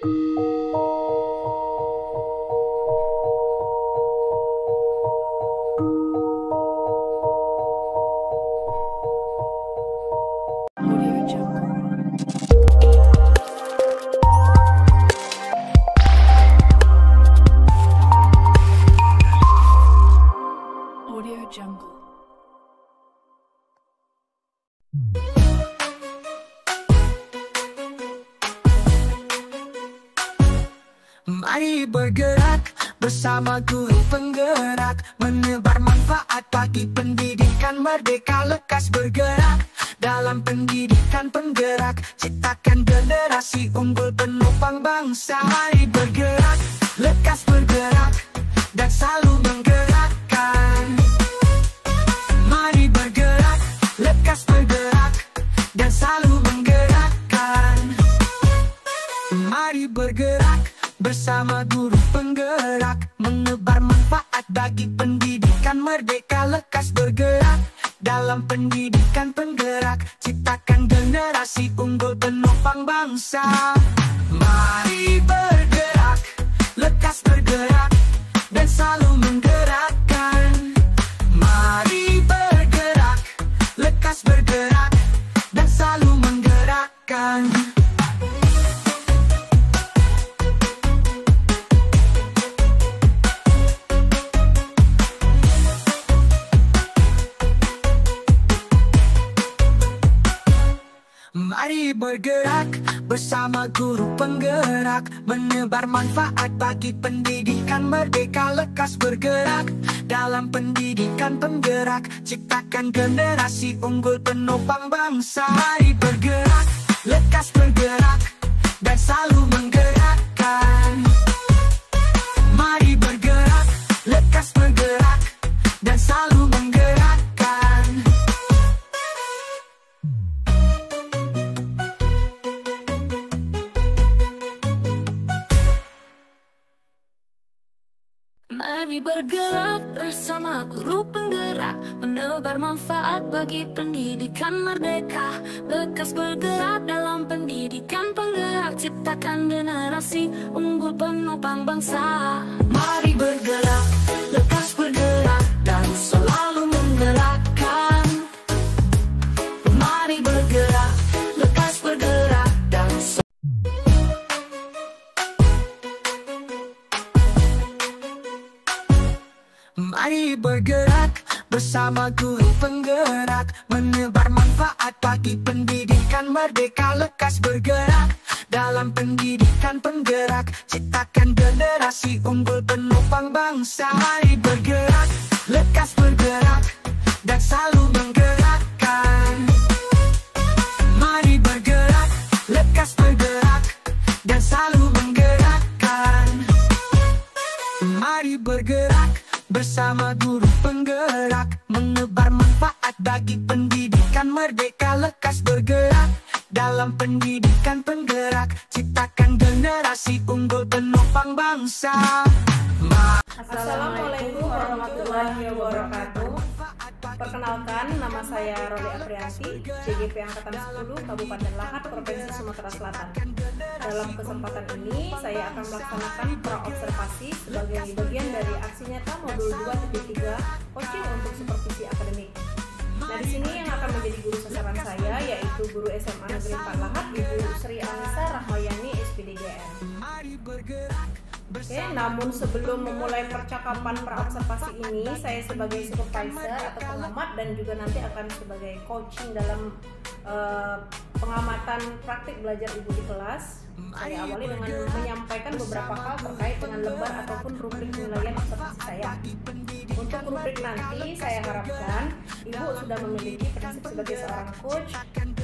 Audio Jungle. Audio Jungle. Mari bergerak bersama guru penggerak, menebar manfaat bagi pendidikan merdeka. Lekas bergerak dalam pendidikan penggerak, ciptakan generasi unggul penopang bangsa. Mari bergerak, lekas bergerak, dan selalu menggerakkan. Mari bergerak, lekas bergerak, dan selalu menggerakkan. Mari bergerak bersama guru penggerak, menebar manfaat bagi pendidikan merdeka. Lekas bergerak dalam pendidikan penggerak, ciptakan generasi unggul penopang bangsa. Mari bergerak, lekas bergerak, dan selalu menggerakkan. Mari bergerak, lekas bergerak, dan selalu menggerakkan. Mari bergerak bersama guru penggerak, menebar manfaat bagi pendidikan merdeka. Lekas bergerak dalam pendidikan penggerak, ciptakan generasi unggul penopang bangsa. Mari bergerak, lekas bergerak, dan selalu menggerakkan. Mari bergerak, lekas bergerak, dan selalu menggerakkan. Mari bergerak bersama guru penggerak, menebar manfaat bagi pendidikan merdeka. Lekas bergerak dalam pendidikan penggerak, ciptakan generasi unggul penopang bangsa. Mari bergerak, lekas bergerak, dan selalu menggerakkan. Mari bergerak, lekas bergerak, dan Mari bergerak bersama guru penggerak, menebar manfaat bagi pendidikan merdeka. Lekas bergerak dalam pendidikan penggerak, ciptakan generasi unggul penopang bangsa. Mari bergerak, lekas bergerak, dan selalu menggerakkan. Mari bergerak, lekas bergerak, dan selalu menggerakkan. Mari bergerak bersama guru penggerak, menebar manfaat bagi pendidikan merdeka. Lekas bergerak dalam pendidikan penggerak, ciptakan generasi unggul penopang bangsa. Assalamualaikum warahmatullahi wabarakatuh. Perkenalkan, nama saya Roli Aprianti, CGP Angkatan 10 Kabupaten Lahat, Provinsi Sumatera Selatan. Dalam kesempatan ini, saya akan melaksanakan praobservasi sebagai bagian dari aksi nyata modul 2.3 coaching untuk supervisi akademik. Nah, di sini yang akan menjadi guru sasaran saya yaitu guru SMA Negeri 4 Lahat, Ibu Sri Anissa Rahmayani, SPDGN. Oke, namun sebelum memulai percakapan praobservasi ini, saya sebagai supervisor atau pengamat dan juga nanti akan sebagai coaching dalam pengamatan praktik belajar ibu di kelas. Saya awali dengan menyampaikan beberapa hal terkait dengan lembar ataupun rubrik penilaian observasi saya. Untuk rubrik nanti, saya harapkan ibu sudah memiliki prinsip sebagai seorang coach.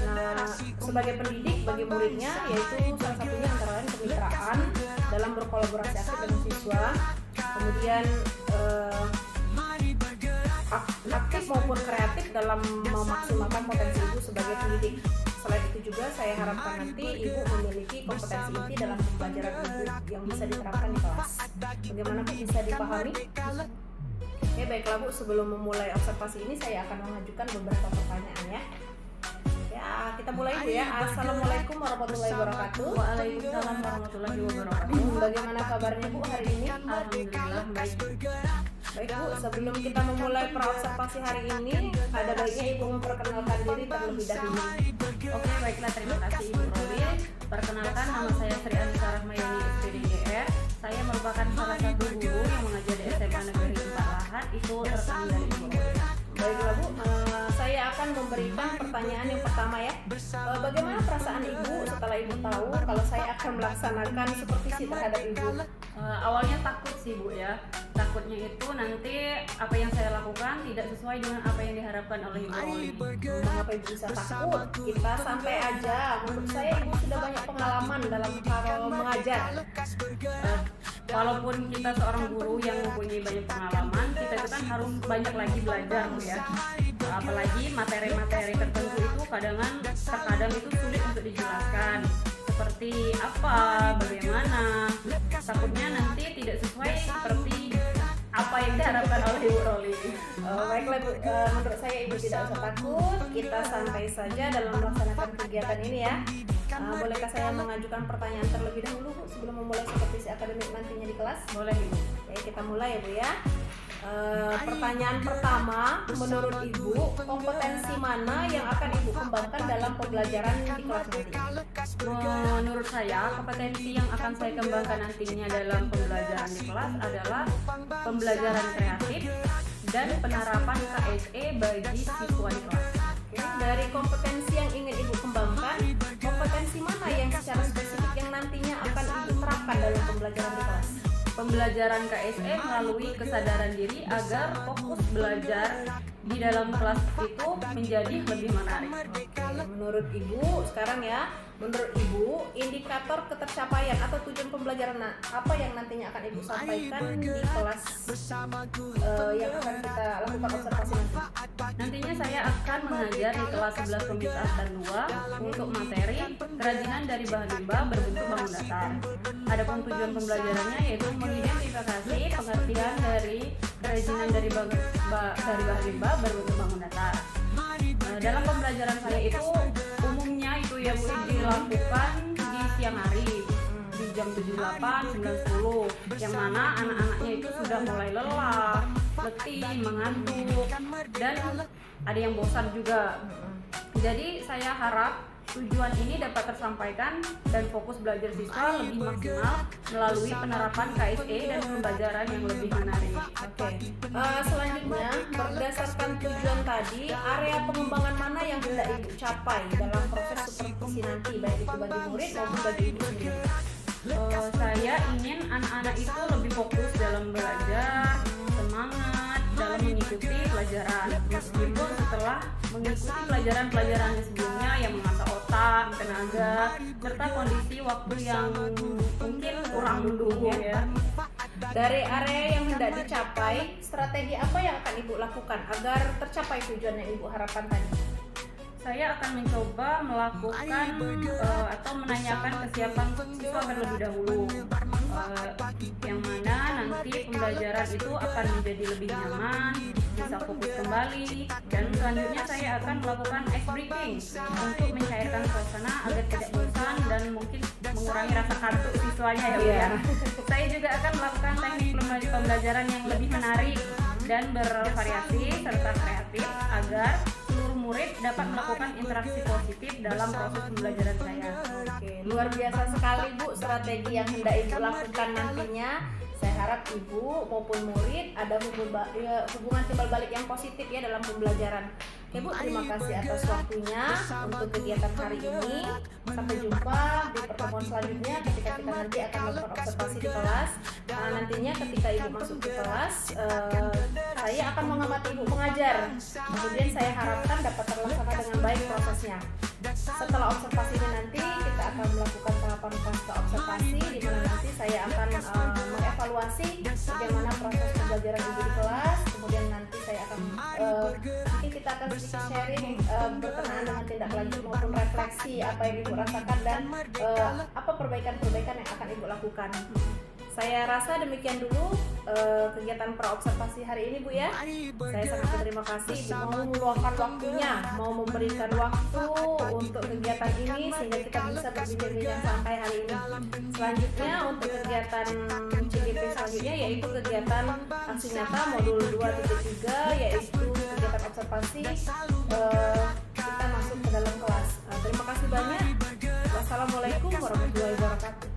Nah, sebagai pendidik bagi muridnya, yaitu salah satunya antara lain kemitraan dalam berkolaborasi aktif dengan siswa, kemudian aktif maupun kreatif dalam memaksimalkan potensi ibu sebagai pendidik. Selain itu juga saya harapkan nanti ibu memiliki kompetensi inti dalam pembelajaran ibu yang bisa diterapkan di kelas. Bagaimana bisa dipahami? Oke, baiklah Bu, sebelum memulai observasi ini saya akan mengajukan beberapa pertanyaan ya. Oke, Ya, kita mulai Bu ya. Assalamualaikum warahmatullahi wabarakatuh. Waalaikumsalam warahmatullahi wabarakatuh. Bagaimana kabarnya Bu hari ini? Alhamdulillah baik. Baik Bu, sebelum kita memulai praobservasi hari ini, ada baiknya Ibu memperkenalkan diri terlebih dahulu. Oke, baiklah, terima kasih Ibu Robi. Perkenalkan, nama saya Sri Anissa Rahmayani SPDGR. Saya merupakan salah satu guru yang mengajar di SMA Negeri 4 Lahat, itu rekan dari Ibu Robi. Baiklah Bu, saya akan memberikan pertanyaan yang pertama ya. Bagaimana perasaan Ibu setelah Ibu tahu kalau saya akan melaksanakan supervisi terhadap Ibu? Awalnya takut sih Bu ya. Takutnya itu nanti apa yang saya lakukan tidak sesuai dengan apa yang diharapkan oleh Ibu Robi. Mengapa Ibu bisa takut? Kita santai aja. Menurut saya Ibu sudah banyak pengalaman dalam hal mengajar. Walaupun kita seorang guru yang mempunyai banyak pengalaman, kita itu kan harus banyak lagi belajar Bu ya. Apalagi materi-materi tertentu itu terkadang itu sulit untuk dijelaskan. Seperti apa, bagaimana, takutnya nanti tidak sesuai seperti apa yang diharapkan oleh Ibu Roli. Baiklah Bu, menurut saya Ibu tidak usah takut. Kita santai saja dalam melaksanakan kegiatan ini ya. Bolehkah saya mengajukan pertanyaan terlebih dahulu Bu sebelum memulai supervisi akademik nantinya di kelas? Boleh Ibu. Oke, kita mulai ya Bu ya. Pertanyaan pertama, menurut Ibu kompetensi mana yang akan Ibu kembangkan dalam pembelajaran di kelas nanti? Menurut saya, kompetensi yang akan saya kembangkan nantinya dalam pembelajaran di kelas adalah pembelajaran kreatif dan penerapan KSE bagi siswa di kelas. Oke, dari kompetensi yang ingin Ibu kembangkan, kompetensi mana yang secara spesifik yang nantinya akan Ibu terapkan dalam pembelajaran di kelas? Pembelajaran KSE melalui kesadaran diri agar fokus belajar di dalam kelas itu menjadi lebih menarik. Menurut Ibu sekarang ya, menurut Ibu indikator ketercapaian atau tujuan pembelajaran apa yang nantinya akan Ibu sampaikan di kelas yang akan kita lakukan observasi nanti? Nantinya saya akan mengajar di kelas 11 pemisahan dan 2 untuk materi kerajinan dari bahan limbah berbentuk bangun datar. Adapun tujuan pembelajarannya yaitu mengidentifikasi pengertian dari kerajinan dari bahan limbah berbentuk bangun datar. Dalam pembelajaran saya itu umumnya itu ya Bu dilakukan di siang hari di jam 7.08, 9.10 yang mana anak-anaknya itu sudah mulai lelah, letih, mengantuk dan ada yang bosan juga. Jadi saya harap tujuan ini dapat tersampaikan dan fokus belajar siswa lebih maksimal melalui penerapan KSE dan pembelajaran yang lebih menarik. Oke. Selanjutnya, berdasarkan tujuan tadi, area pengembangan mana yang hendak Ibu capai dalam proses supervisi nanti, baik itu bagi murid maupun bagi Ibu sendiri? Saya ingin anak-anak itu lebih fokus dalam belajar, semangat dalam mengikuti pelajaran, meskipun setelah mengikuti pelajaran-pelajaran sebelumnya yang mengasah otak, tenaga, serta kondisi waktu yang mungkin kurang mendukung ya. Dari area yang hendak dicapai, strategi apa yang akan Ibu lakukan agar tercapai tujuan yang Ibu harapkan tadi? Saya akan mencoba melakukan atau menanyakan kesiapan siswa terlebih dahulu, yang mana nanti pembelajaran itu akan menjadi lebih nyaman, bisa fokus kembali, dan selanjutnya saya akan melakukan ice breaking untuk mencairkan suasana agar tidak bosan dan mungkin mengurangi rasa kantuk siswanya ya Bu ya. Saya juga akan melakukan teknik pembelajaran yang lebih menarik dan bervariasi serta kreatif agar seluruh murid dapat melakukan interaksi positif dalam proses pembelajaran saya. Oke, luar biasa sekali Bu strategi yang hendak Ibu lakukan nantinya. Saya harap Ibu maupun murid ada hubungan timbal balik yang positif ya dalam pembelajaran. Oke Bu, terima kasih atas waktunya untuk kegiatan hari ini. Sampai jumpa di pertemuan selanjutnya ketika kita nanti akan melakukan observasi di kelas. Nantinya ketika Ibu masuk ke kelas, saya akan mengamati Ibu mengajar. Kemudian saya harapkan dapat terlaksana dengan baik prosesnya. Setelah observasi ini nanti kita akan melakukan tahapan pasca observasi di mana nanti saya akan mengevaluasi bagaimana proses pembelajaran Ibu di kelas. Kemudian nanti saya akan nanti kita akan sedikit sharing berkenaan dengan tindak lanjut maupun refleksi apa yang Ibu rasakan dan apa perbaikan-perbaikan yang akan Ibu lakukan. Saya rasa demikian dulu kegiatan praobservasi hari ini Bu ya. Saya sangat berterima kasih Ibu mau meluangkan waktunya, mau memberikan waktu untuk kegiatan ini sehingga kita bisa berbincang-bincang santai hari ini. Selanjutnya untuk kegiatan CGP selanjutnya yaitu kegiatan aksi nyata modul 2.3 yaitu kegiatan observasi, kita masuk ke dalam kelas. Terima kasih banyak. Wassalamualaikum warahmatullahi wabarakatuh.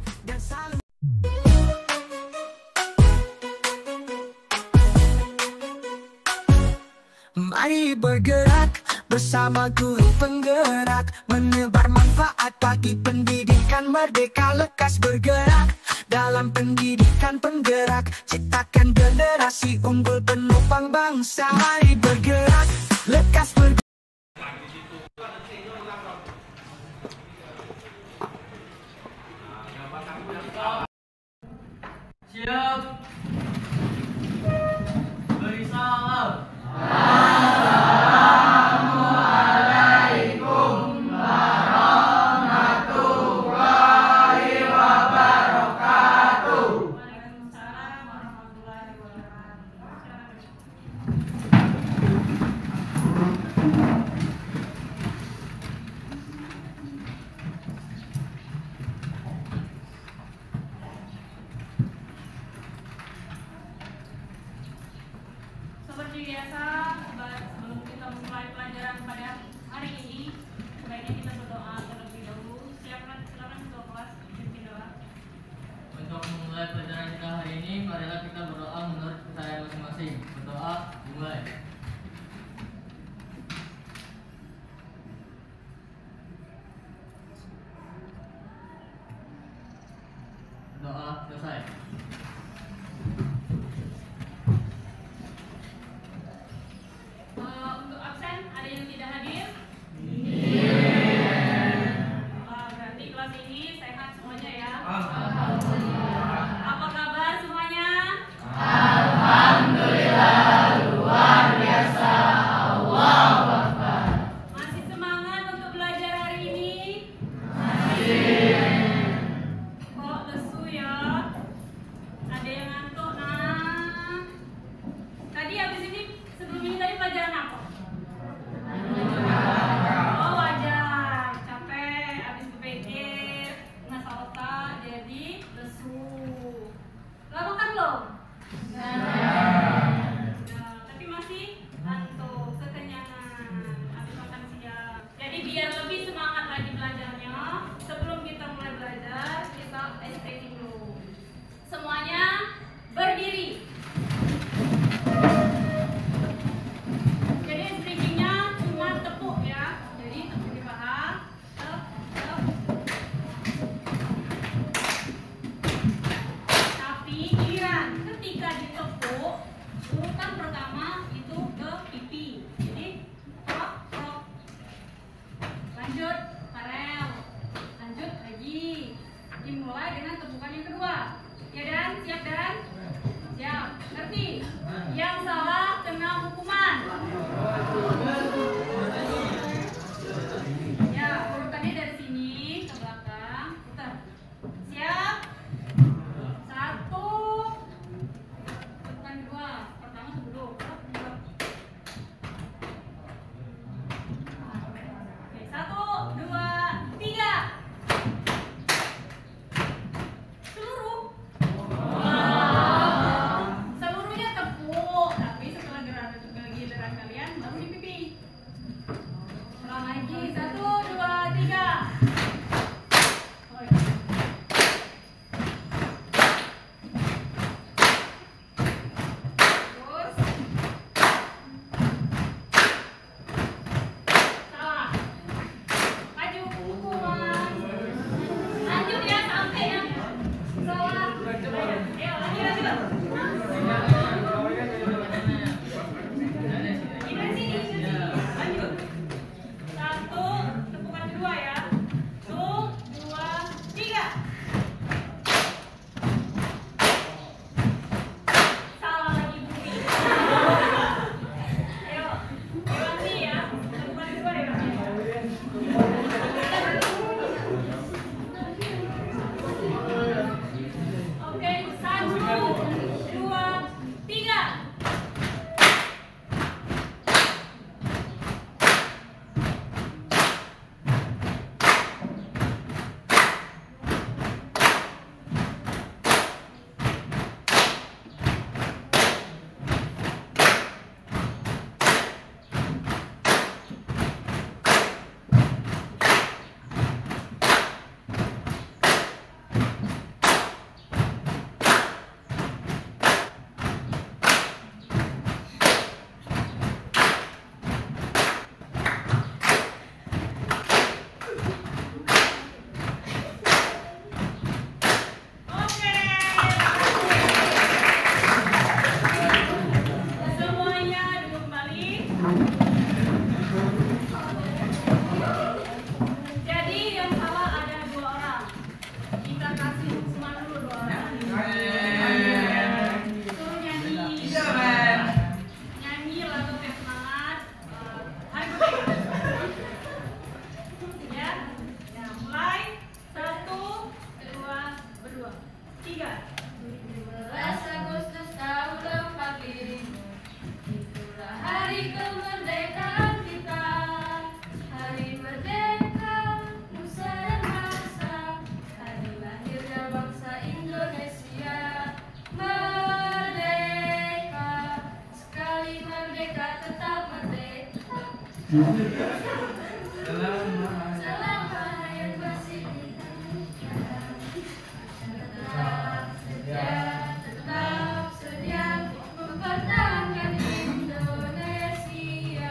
Mari bergerak bersama guru penggerak, menebar manfaat bagi pendidikan merdeka. Lekas bergerak dalam pendidikan penggerak, ciptakan generasi unggul penopang bangsa. Mari bergerak, lekas bergerak. Siap. Beri salam. Seperti biasa, sebelum kita memulai pelajaran pada hari ini, sebaiknya kita berdoa terlebih dahulu. Silakan ketua kelas pimpin doa. Untuk memulai pelajaran kita hari ini, marilah kita berdoa menurut kepercayaan masing-masing. Berdoa dimulai. Doa selesai. Untuk absen, ada yang tidak hadir? Berarti kelas ini sehat semuanya ya? Apa kabar semuanya? Masih semangat untuk belajar hari ini? Kok lesu ya? Ada yang ngantuk nah? Tadi habis ini, sebelum ini tadi pelajaran apa? Oh wajar, capek, habis berpikir, ngasah otak, jadi lesu. Lama kan belum? Tapi masih ngantuk, kekenyangan, habis makan siang. Jadi biar lebih semangat lagi belajarnya, sebelum kita mulai belajar, kita stretching dulu. Semuanya berdiri. Jadi stretchingnya cuma tepuk ya. Jadi tepuk di paha, tep, tep. Tapi giliran ketika ditepuk, urutan pertama itu ke pipi. Jadi prok, prok. Lanjut, karel. Lanjut lagi. Dimulai dengan tepukan yang kedua. Ya Dan, siap Dan? Siap, ngerti? Yang salah kena hukuman. Ya, urutannya dari sini ke belakang. Putar. Siap? Satu. Tepukan kedua. Pertama sebelum. Oke, 1, 2, 3. Seluruh. Seluruhnya tepuk, tapi 3. 17 Agustus tahun 45, itulah hari kemerdekaan kita. Hari merdeka, nusa dan bangsa, hari lahirnya bangsa Indonesia. Merdeka, sekali merdeka tetap merdeka. Selama yang masih Indonesia, tetap sedia mempertahankan Indonesia.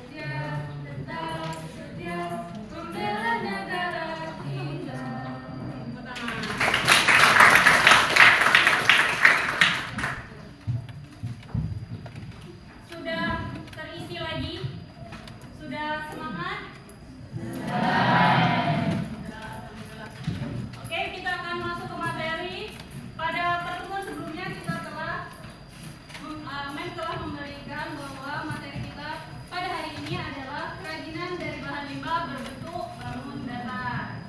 Kita tetap sedia membela negara kita. Sudah terisi lagi? Sudah semangat? Oke, kita akan masuk ke materi. Pada pertemuan sebelumnya kita telah memberikan bahwa materi kita pada hari ini adalah kerajinan dari bahan limbah berbentuk bangun datar.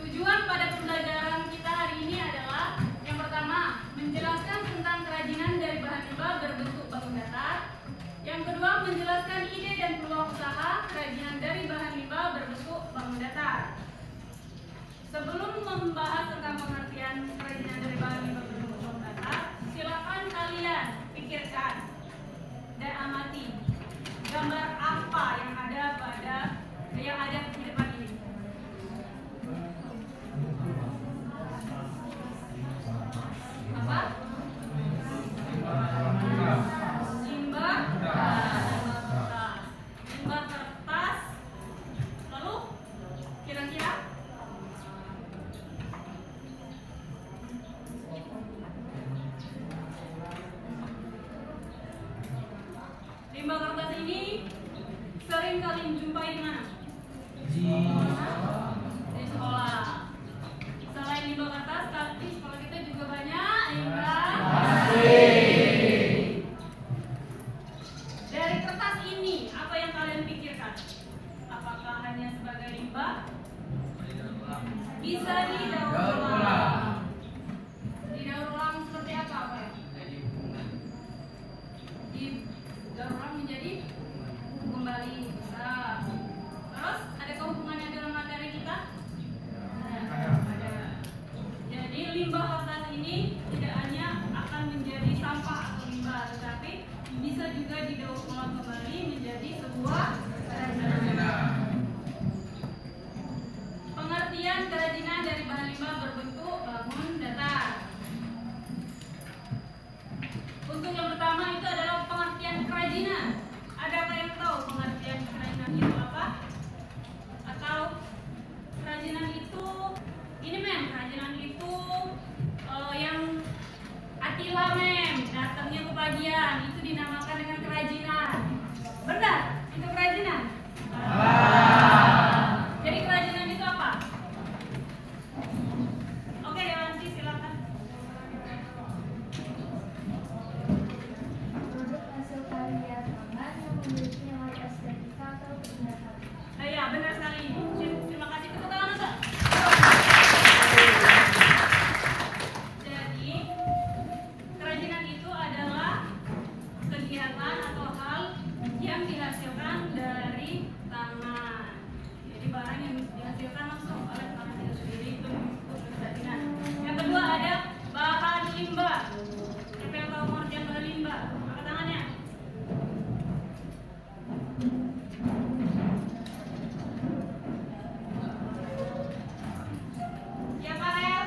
Tujuan pada pembelajaran kita hari ini adalah yang pertama, menjelaskan tentang kerajinan dari bahan limbah berbentuk bangun datar. Yang kedua, menjelaskan ide dan peluang usaha kerajinan dari bahan limbah berbentuk bangun datar. Sebelum membahas tentang pengertian kerajinan dari bahan limbah berbentuk bangun datar, silakan kalian pikirkan dan amati gambar apa yang ada di depan ini. Apa? Limbah kertas. Lalu kira-kira limbah kertas ini sering kalian jumpai di mana? Di sekolah. Selain limbah kertas, di sekolah kita juga banyak limbah. Dari kertas ini, apa yang kalian pikirkan? Apakah hanya sebagai limbah? Bisa didaur ulang. Didaur ulang seperti apa, Pak? Didaur ulang menjadi buku kembali. Bisa. Terus, adakah hubungannya dengan materi kita? Ada. Jadi limbah kertas ini tidak hanya akan menjadi sampah atau limbah, tetapi bisa juga didaur ulang kembali menjadi sebuah kerajinan. Pengertian kerajinan dari bahan limbah berbentuk bangun datar. Untuk yang pertama itu adalah pengertian kerajinan. Adakah yang tahu pengertian kerajinan itu apa? Atau kerajinan itu kerajinan itu yang Atila datangnya ke bagian itu dinamakan dengan kerajinan. Benar? Itu kerajinan? Jadi kerajinan itu apa? Oke, Dewansi silakan. Produk hasil karya tangan yang memiliki nilai estetika atau keindahan. Ya, benar sekali. Terima kasih. Tepuk tangan untuk. Jadi, kerajinan itu adalah kegiatan atau hal yang dihasilkan dari tangan. Jadi barang yang dihasilkan langsung oleh tangan itu sendiri itu disebut kerajinan. Yang kedua ada bahan limbah. Siapa yang tahu pengertian bahan limbah? Angkat tangannya. Ya, Pak Hel.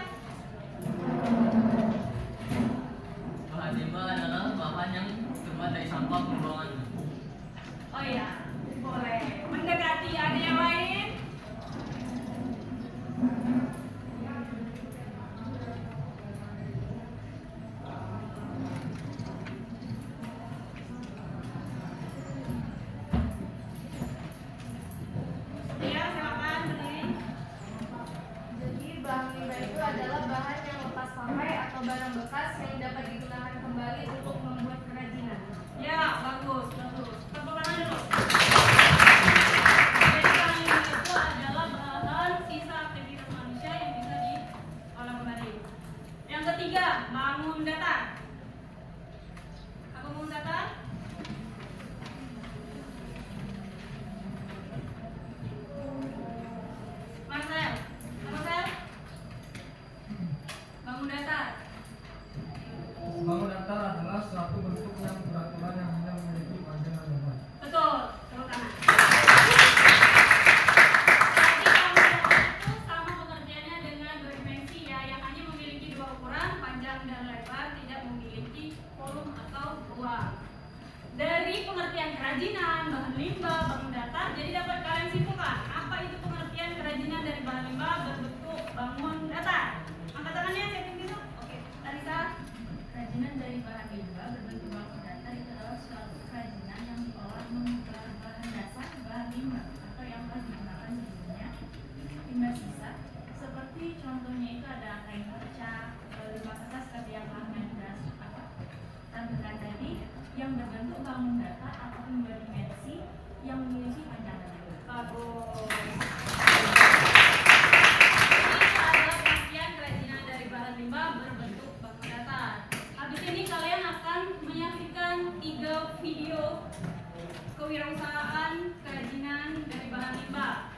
Bahan limbah adalah bahan yang terbuat dari sampah pembuangan. Oh iya, boleh. Mendekati, ada yang lain? Ya, silakan berdiri. Jadi bahan limbah itu adalah bahan yang lepas pakai atau barang bekas yang dapat digunakan kembali untuk membuat kerajinan. Ya, bagus. Tepuk tangan dulu. Jadi bahan limbah itu adalah bahan sisa aktivitas bangun datar? Apa bangun datar? Marcel, apa Sel? Bangun datar. Bangun datar adalah suatu bentuk yang beraturan yang hanya memiliki panjang dan lebar. Betul, tepuk tangan. Jadi bangun datar itu sama pengertiannya dengan dua dimensi ya, yang hanya memiliki dua ukuran, panjang dan lebar, tidak memiliki kolom atau ruang. Dari pengertian kerajinan, bahan limbah, bangun datar, jadi dapat kalian simpulkan apa itu pengertian kerajinan dari bahan limbah berbentuk bangun datar. Angkat tangannya, saya tunggu itu. Oke, Tarisa. Kerajinan dari bahan limbah berbentuk bangun datar itu adalah suatu kerajinan yang diolah mengubah bahan dasar bahan limbah atau yang telah digunakan sebelumnya, limbah sisa. Seperti contohnya itu ada kain perca, limbah kertas seperti yang telah tampilkan tadi, yang berbentuk bangun datar ataupun dua dimensi yang memiliki panjang dan lebar. Bagus. Ini adalah pengertian kerajinan dari bahan limbah berbentuk bangun datar. Habis ini kalian akan menyaksikan 3 video kewirausahaan kerajinan dari bahan limbah.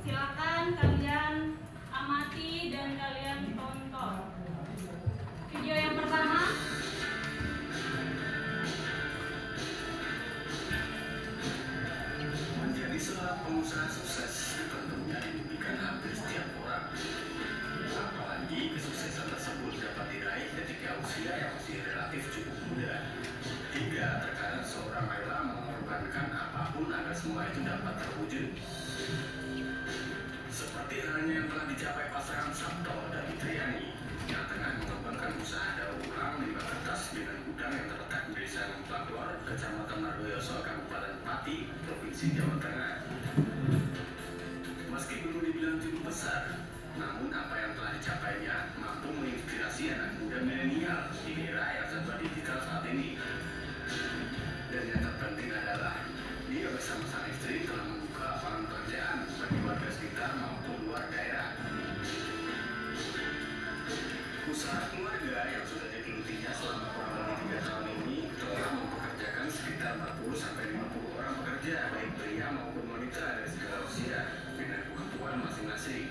Silakan kalian amati dan kalian tonton. Video yang pertama. Menjadi seorang pengusaha sukses tentunya dimimpikan hampir setiap orang. Apalagi kesuksesan tersebut dapat diraih ketika usia yang masih relatif cukup muda. Hingga terkadang seorang rela mengorbankan apapun agar semua itu dapat terwujud. Seperti halnya yang telah dicapai pasangan Sabto dan Fitriani yang tengah mengembangkan usaha daur ulang limbah kertas dengan gudang yang terletak di Desa Lempagor, Kecamatan Margoyoso, Kabupaten Pati, Provinsi Jawa Tengah. Meski belum dibilang cukup besar, namun apa yang telah dicapainya mampu menginspirasi anak muda milenial di era yang serba digital saat ini. Dan yang terpenting adalah dia bersama sang istri telah membuka lapangan pekerjaan bagi warga sekitar maupun luar daerah. Usaha keluarga yang sudah digelutinya selama kurang lebih 3 tahun ini telah mempekerjakan sekitar 40-50 orang pekerja, baik pria maupun wanita dari segala usia dengan kemampuan masing-masing.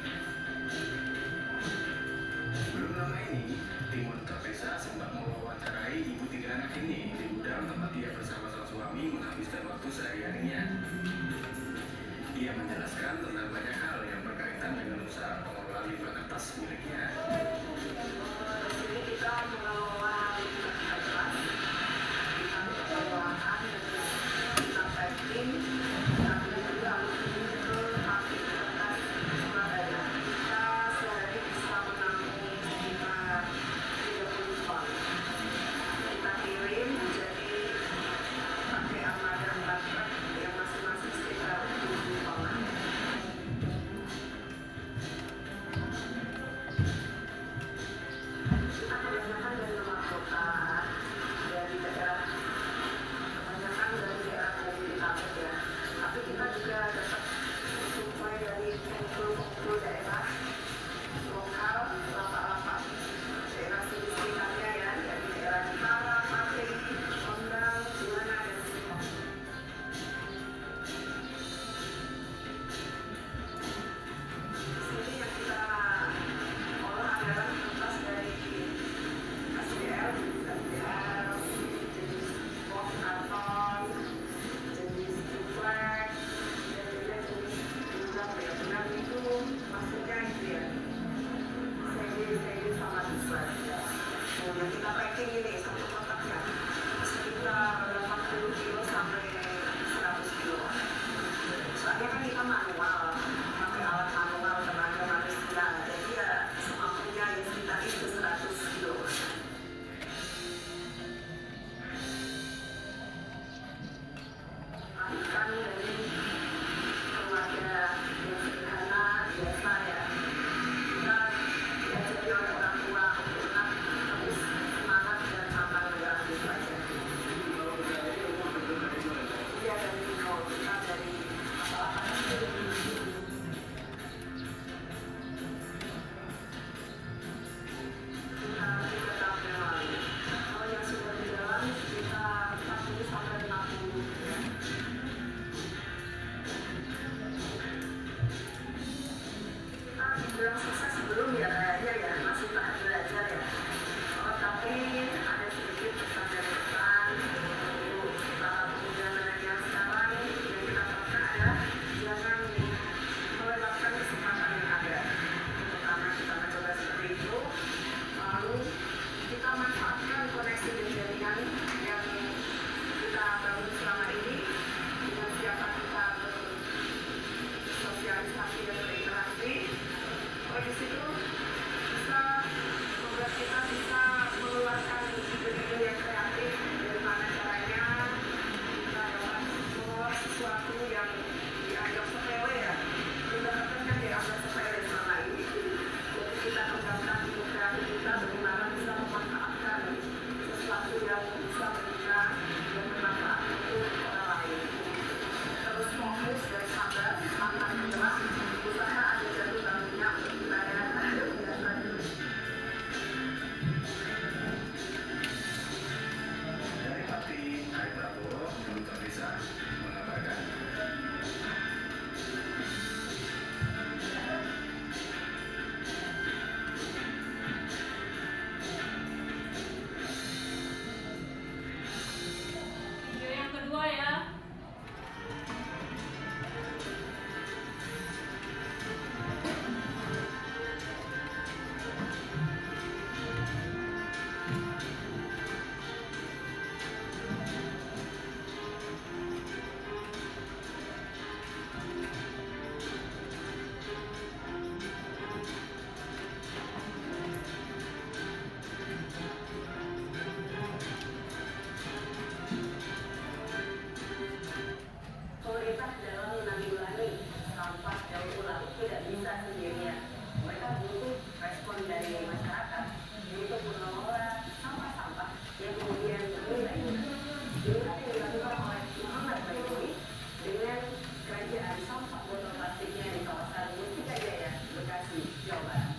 Belum lama ini, tim Wanita Pesa sempat mewawancarai ibu 3 anak ini di gudang tempat dia bersama sang suami menghabiskan waktu sehari-harinya. Ia menjelaskan tentang banyak hal yang berkaitan dengan usaha pengelolaan limbah kertas miliknya. Kita mengelola limbah kertas, kita pengelolaan kita packing, dan juga aluminium ke pabrik kertas Surabaya. Kita sehari bisa menampung sekitar 30 ton. Kita kirim jadi pakai armada 4 truk yang masing-masing sekitar 7 ton. di situ bisa membuat kita bisa mengeluarkan ide-ide yang kreatif, bagaimana caranya kita dapat mengolah sesuatu yang dianggap sepele ya. Ibaratnya kan dianggap sepele selama ini. Jadi kita kembangkan ide kreatif kita bagaimana bisa memanfaatkan sesuatu yang bisa berguna dan bermanfaat untuk orang lain. Terus fokus dan sabar, pantang menyerah, usaha ada jatuh bangunnya untuk kita ya. Dari Pati Hai Prabowo, Duta Desa mengabarkan. Video yang kedua ya. Pemerintah dalam menanggulangi sampah daur ulang tidak bisa sendirian. Mereka butuh respon dari masyarakat untuk mengelola sampah-sampah yang kemudian bernilai. Inilah yang dilakukan oleh Muhammad Baidowi dengan kerajaan sampah botol plastiknya di kawasan Mustika Jaya, Bekasi, Jawa Barat.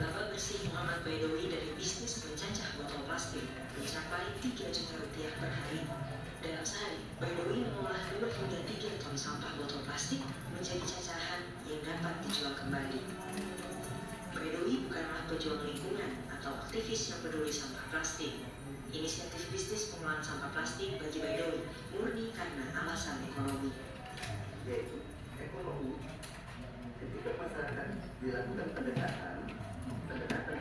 Laba bersih Muhammad Baidowi dari bisnis mencacah botol plastik mencapai 3 juta rupiah per hari. Dalam sehari, Baidowi mengolah 2 hingga 3 ton sampah botol plastik menjadi cacahan yang dapat dijual kembali. Baidowi bukanlah pejuang lingkungan atau aktivis yang peduli sampah plastik. Inisiatif bisnis pengolahan sampah plastik bagi Baidowi murni karena alasan ekonomi. Yaitu ekonomi. Ketika masyarakat dilakukan pendekatan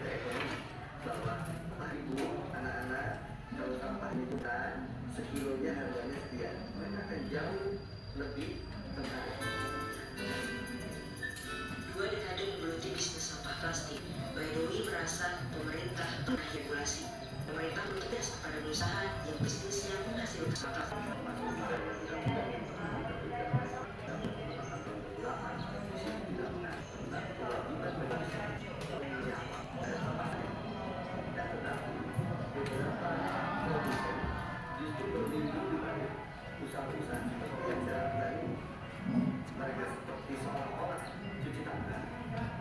ke ekonomi bahwa Bapak Ibu, anak-anak, kalau sampah lingkungan sekilonya harganya sekian, mereka akan jauh lebih tertarik. 2 dekade menggeluti bisnis sampah plastik, Baidowi merasa pemerintah pernah regulasi. Pemerintah bertugas kepada usaha yang bisnisnya menghasilkan sampah. Usaha-usaha seperti yang saya bilang, mereka seperti seorang orang cuci tangan,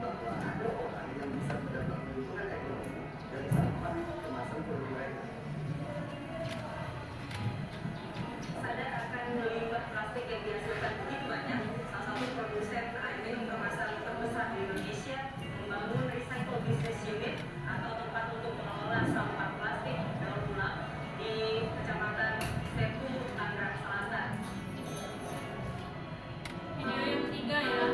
bahwa ada orang yang bisa mendapat keuntungan ekonomi dari sampah kemasan produk mereka. Sadar akan limbah plastik yang dihasilkan begitu banyak, salah satu produsen air minum kemasan terbesar di Indonesia membangun recycle business unit atau tempat untuk mengelola sampah plastik daur ulang di Kecamatan Setu, Tangerang Selatan. Video yang ketiga ya.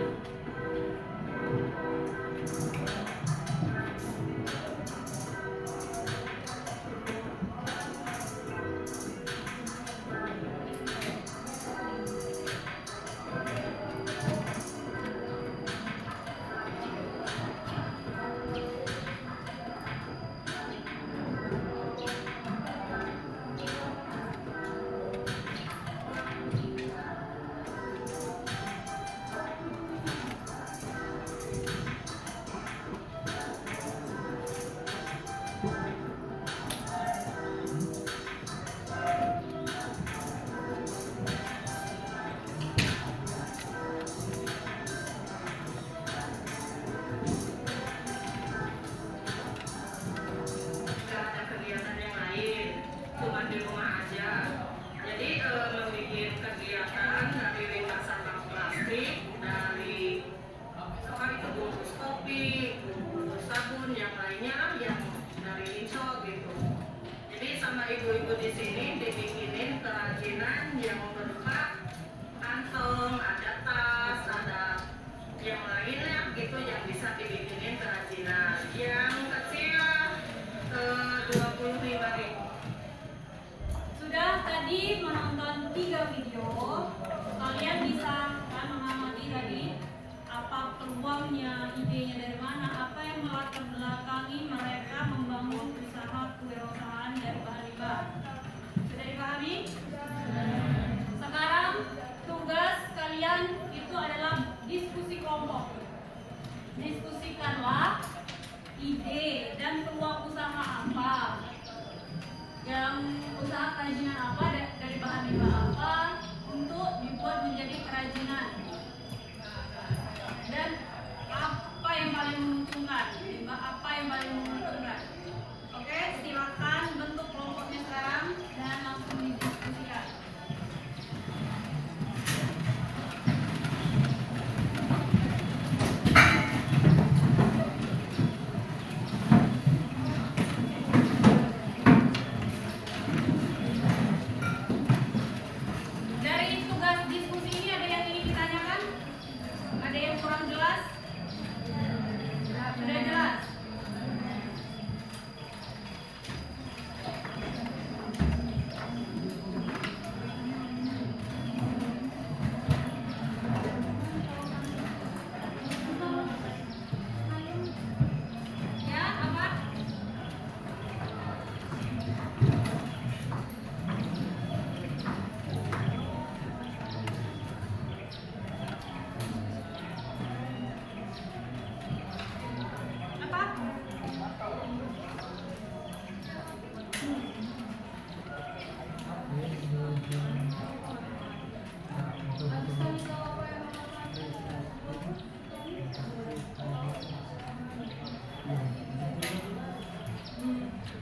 ibu-ibu di sini dibikinin kerajinan yang berupa kantong, ada tas, ada yang lainnya gitu yang bisa dibikinin kerajinan. Yang kecil 25.000. Sudah tadi menonton 3 video, kalian bisa kan mengamati tadi apa peluangnya, idenya dari mana, apa yang melatar belakangi mereka membangun usaha kewirausahaan dari bahan limbah. Sudah dipahami? Sekarang tugas kalian itu adalah diskusi kelompok. Diskusikanlah ide dan peluang usaha apa, yang usaha kerajinan apa dari bahan limbah apa untuk dibuat menjadi kerajinan, dan apa yang paling menguntungkan, limbah apa yang paling menguntungkan. Oke, silakan bentuk kelompoknya sekarang dan langsung didiskusikan.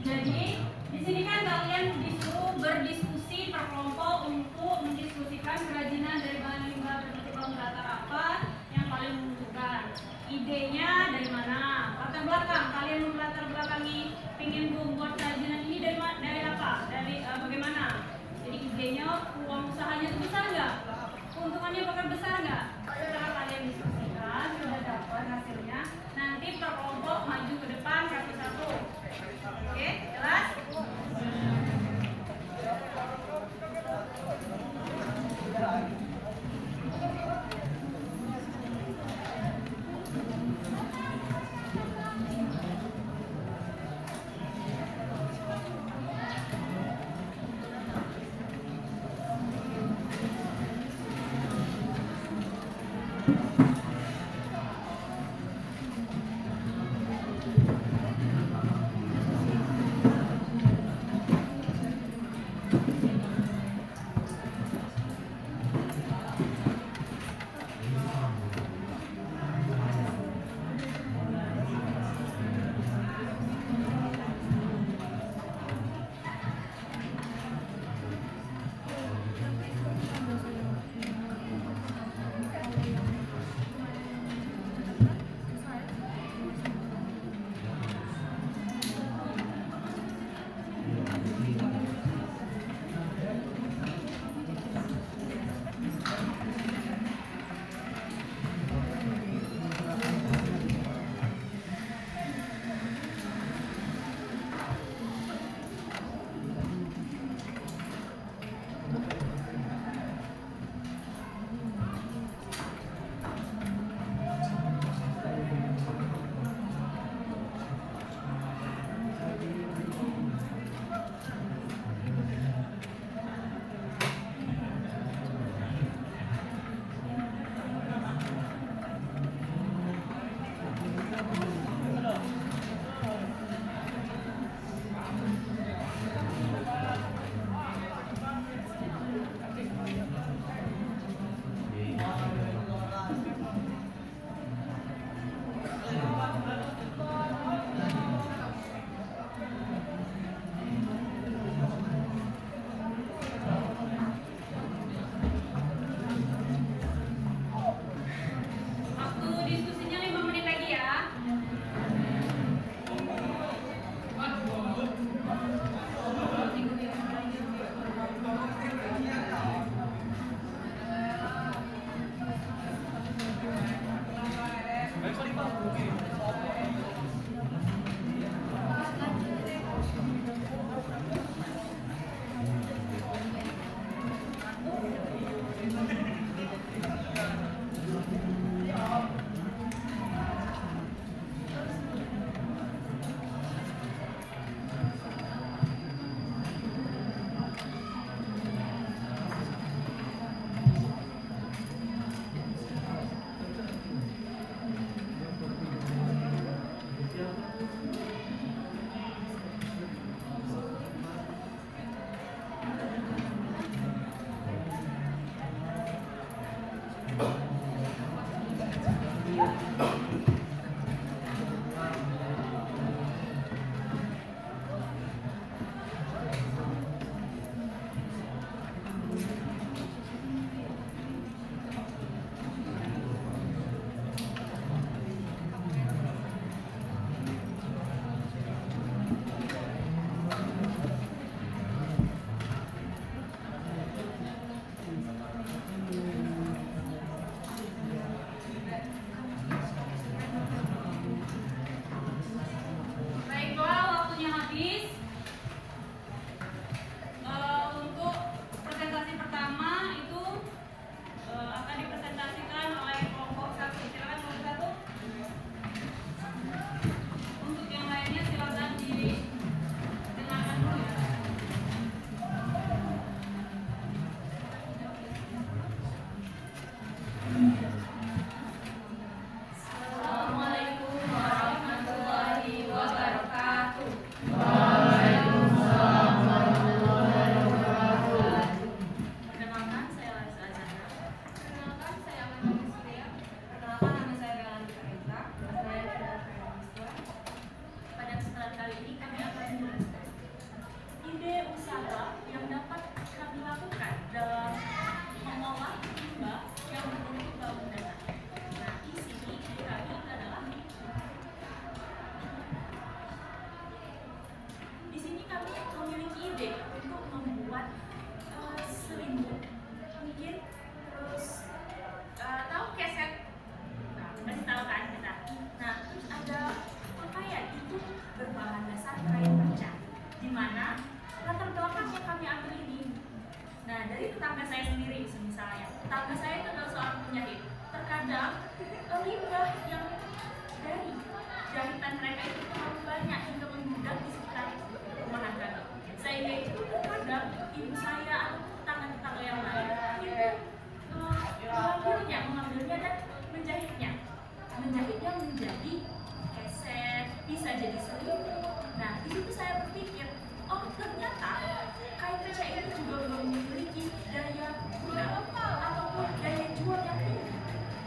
Jadi di sini kan kalian disuruh berdiskusi per kelompok untuk mendiskusikan kerajinan dari bahan limbah berbentuk bahan datar apa yang paling menguntungkan. Idenya dari mana? Latar belakang, kalian melatar belakangi pengen membuat kerajinan ini dari apa? Dari bagaimana? Jadi idenya, peluang usahanya itu besar nggak? Keuntungannya bakal besar nggak? Setelah kalian diskusikan, sudah dapat hasilnya, nanti per kelompok maju ke depan satu-satu. Oke, jelas? dalam mengolah limbah yang berbentuk bangunan dasar. Nah, di sini kami adalah di sini kami memiliki ide untuk membuat selimut, mungkin terus tahu keset. Nah, masih tahu kan kita. Nah, terus ada pakaian itu berbahan dasar kain perca, di mana latar belakang yang kami ambil ini. Nah, dari tetangga saya sendiri, misalnya tetangga saya itu adalah seorang penjahit. Terkadang limbah yang dari jahitan mereka itu terlalu banyak hingga membludak di sekitar rumahan kami. Sehingga itu terkadang ibu saya atau tetangga-tetangga yang lain itu mengambilnya dan menjahitnya menjadi keset, bisa jadi selimut. Nah, di situ saya berpikir, oh ternyata kain perca ini juga memiliki daya guna ataupun daya jual yang tinggi.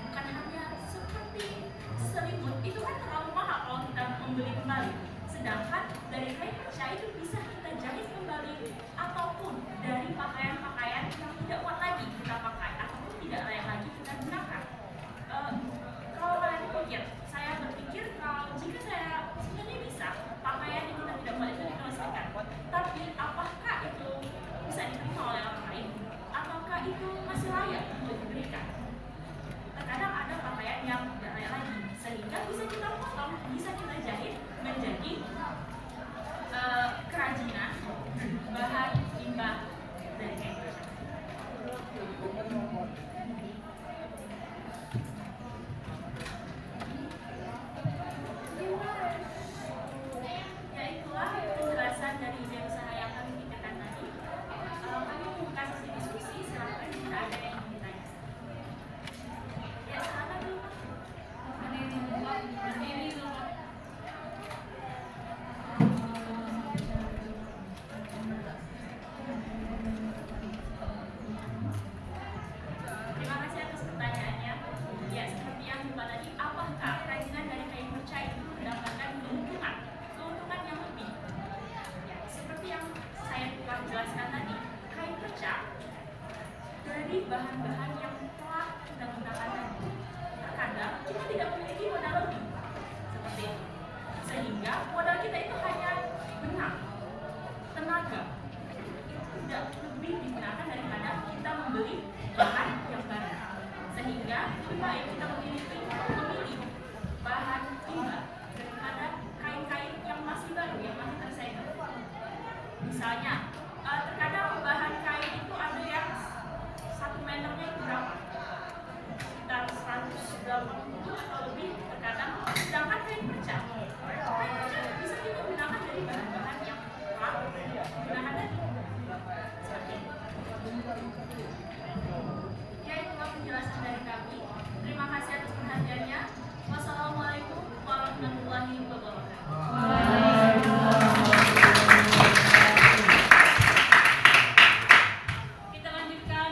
Bukan hanya seperti selimut, itu kan terlalu mahal kalau kita membeli kembali. Sedangkan dari kain perca itu bisa kita jahit kembali, ataupun dari pakaian-pakaian yang tidak kuat lagi kita pakai ataupun tidak layak lagi kita gunakan. Kalau kalian pikir, saya berpikir kalau jika saya sebenarnya bisa pakaian yang kita tidak kuat itu diselesaikan, tapi apakah itu bisa diterima oleh orang lain ataukah itu masih layak untuk diberikan? Terkadang ada pakaian yang tidak layak lagi, sehingga bisa kita potong, bisa kita jahit menjadi kerajinan bahan limbah dari kain perca. Ya itulah penjelasan dari ide usaha yang kami pikirkan tadi. Kami membuka sesi diskusi, silahkan jika ada yang ingin ditanya. Ya, silakan dulu Pak. Ada yang membuat berdiri dulu. Terima kasih atas pertanyaannya. Ya, seperti yang Bapak tadi, apakah kerajinan dari kain perca itu mendapatkan keuntungan yang lebih? Ya, seperti yang saya telah jelaskan tadi, kain perca dari bahan-bahan yang telah kita gunakan tadi, terkadang kita tidak memiliki modal lebih seperti itu, sehingga modal kita itu hanya benang, tenaga. Itu tidak lebih digunakan daripada kita membeli bahan yang baru, sehingga lebih baik kita memilih bahan limbah daripada kain-kain yang masih baru, yang masih tersegel. Misalnya, terkadang bahan kain itu ada yang 1 meternya itu berapa? Sekitar 180 atau lebih terkadang. Sedangkan kain perca bisa kita gunakan dari bahan-bahan yang telah digunakan tadi. Seperti itu. Ya, itulah penjelasan dari kami. Terima kasih atas perhatiannya. Wassalamualaikum warahmatullahi wabarakatuh. Kita lanjutkan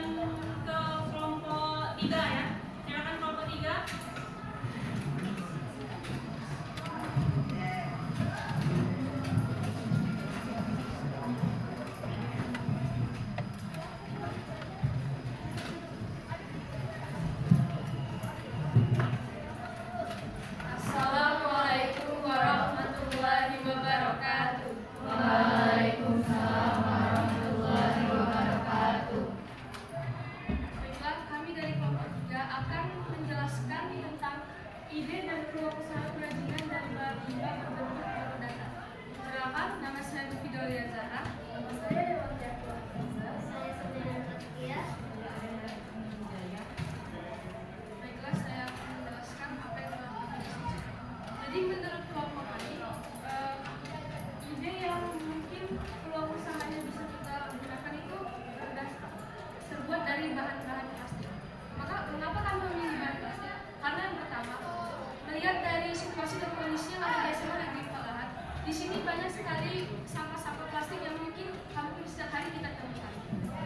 ke kelompok 3 ya. Silakan kelompok 3. Assalamualaikum warahmatullahi wabarakatuh. Baiklah, kami dari kelompok 3 akan menjelaskan tentang ide dan peluang usaha kerajinan dari bahan limbah berbentuk bangunan dasar. Perkenalkan, nama saya Fidolia Zahra. Nama saya Dewa Jatuh. Saya Sabrina Fatia. Baiklah, saya akan menjelaskan apa yang telah kita diskusikan. Jadi menurut kelompok kami, ide yang mungkin peluang usahanya bisa kita gunakan itu terbuat dari bahan-bahan plastik. Maka mengapa kami memilih bahan plastik? Karena yang pertama, melihat dari situasi dan kondisi yang ada di SMA Negeri Palahan, di sini banyak sekali sampah-sampah plastik yang mungkin hampir setiap hari kita temukan.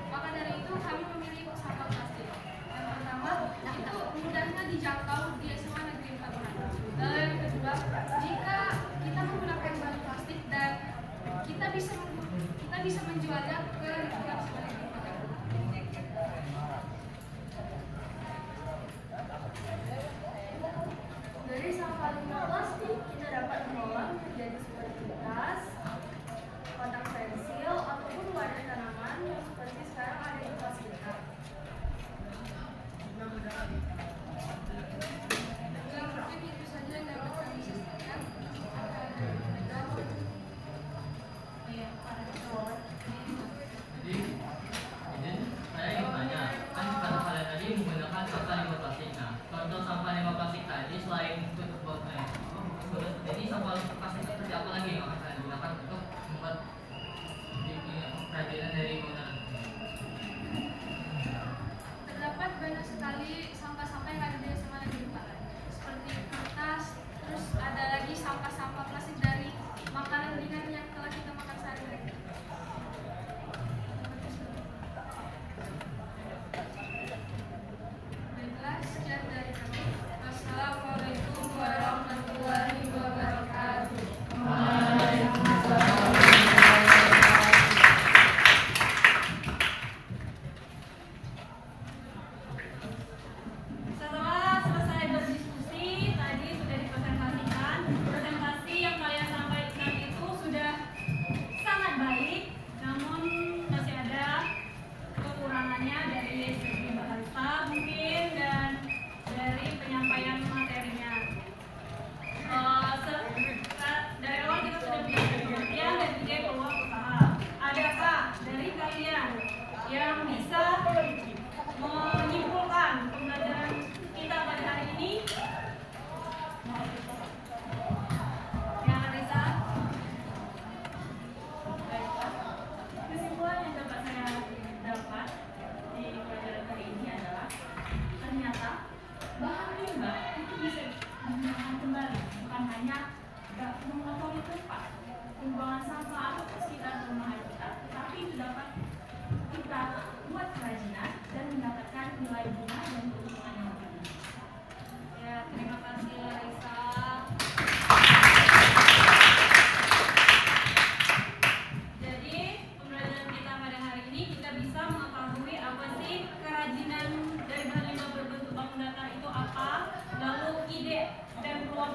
Maka dari itu kami memilih sampah plastik. Yang pertama, itu mudahnya dijangkau di SMA Negeri Palahan. Lalu yang kedua, jika kita menggunakan bahan plastik dan kita bisa menjualnya ke lingkungan SMA Negeri Palahan.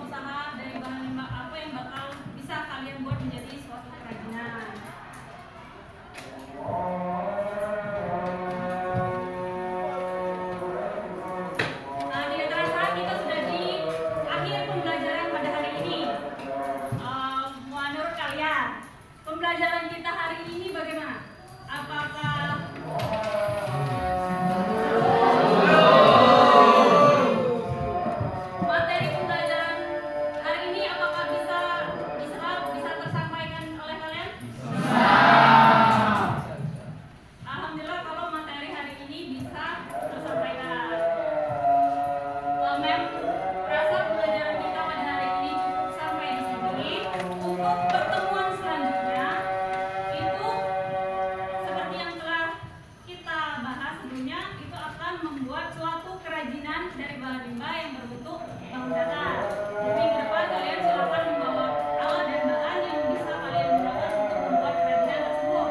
usaha dari bahan limbah apa yang bakal bisa kalian buat menjadi suatu kerajinan. Nah, tidak terasa kita sudah di akhir pembelajaran pada hari ini. Menurut kalian, pembelajaran kita hari ini bagaimana? Apakah materi pembelajaran hari ini apakah bisa diserap, bisa tersampaikan oleh kalian? Alhamdulillah kalau materi hari ini bisa tersampaikan. Mem rasa pembelajaran kita pada hari ini cukup sampai di sini. Untuk pertemuan selanjutnya itu seperti yang telah kita bahas sebelumnya, itu akan membuat suatu kerajinan dari bahan limbah yang berbentuk bangun datar. Di minggu depan kalian silakan membawa alat dan bahan yang bisa kalian gunakan untuk membuat kerajinan tersebut.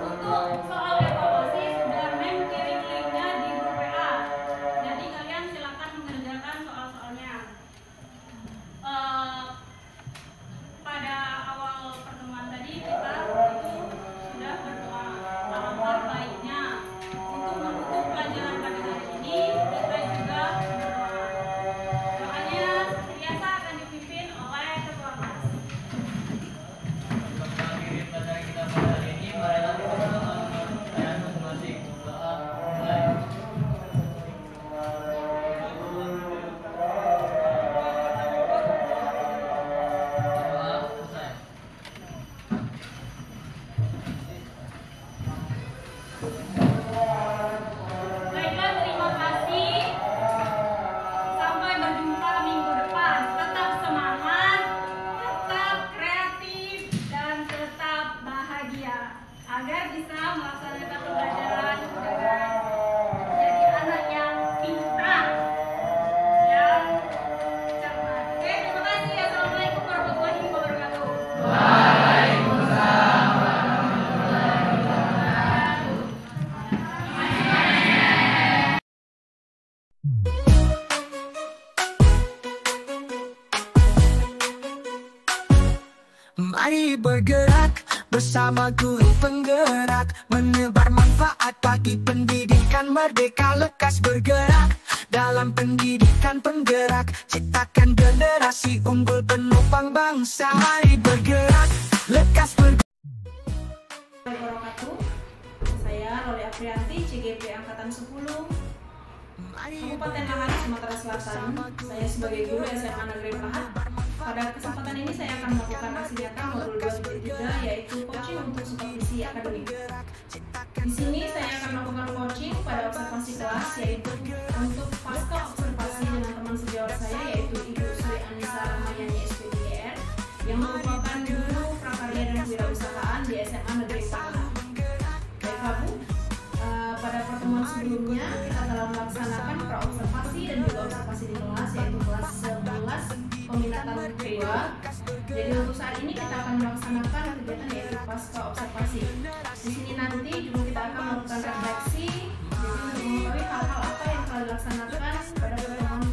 Untuk soal evaluasi sudah Mem kirim linknya di grup WA. Jadi kalian silakan mengerjakan soal-soalnya. Pada awal pertemuan tadi kita itu sudah berdoa, alangkah baiknya untuk menutup pelajaran pada hari ini kita juga berdoa. Doanya biasa akan dipimpin oleh ketua kelas. Untuk mengakhiri pelajaran kita pada hari ini, marilah kita berdoa menurut kepercayaan masing-masing. Doa mulai. Doa selesai. Baiklah, terima kasih. Sampai berjumpa minggu depan. Tetap semangat, tetap kreatif, dan tetap bahagia agar bisa melaksanakan pembelajaran dengan menjadi anak yang pintar, yang cermat. Oke, terima kasih. Assalamualaikum warahmatullahi wabarakatuh. Mari bergerak bersama guru penggerak, menebar manfaat bagi pendidikan merdeka. Lekas bergerak dalam pendidikan penggerak, ciptakan generasi unggul penopang bangsa. Mari bergerak, lekas bergerak. Wabarakatuh. Saya Roli Aprianti, CGP Angkatan 10, Kabupaten Lahat, Sumatera Selatan. Saya sebagai guru SMA Negeri Lahat. Pada kesempatan ini saya akan melakukan aksi nyata modul 2.3, yaitu coaching untuk supervisi akademik. Di sini saya akan melakukan coaching pada observasi kelas, yaitu untuk pasca observasi dengan teman sejawat saya, yaitu Ibu Sri Anissa Rahmayani SPDR, yang merupakan guru prakarya dan kewirausahaan di SMA Negeri Lahat. Baiklah Bu, pada pertemuan sebelumnya kita telah melaksanakan praobservasi dan juga observasi di kelas, yaitu kelas 11 peminatan kedua. Jadi untuk saat ini kita akan melaksanakan kegiatan yaitu pasca observasi. Di sini nanti juga kita akan melakukan refleksi, jadi untuk mengetahui hal-hal apa yang telah dilaksanakan pada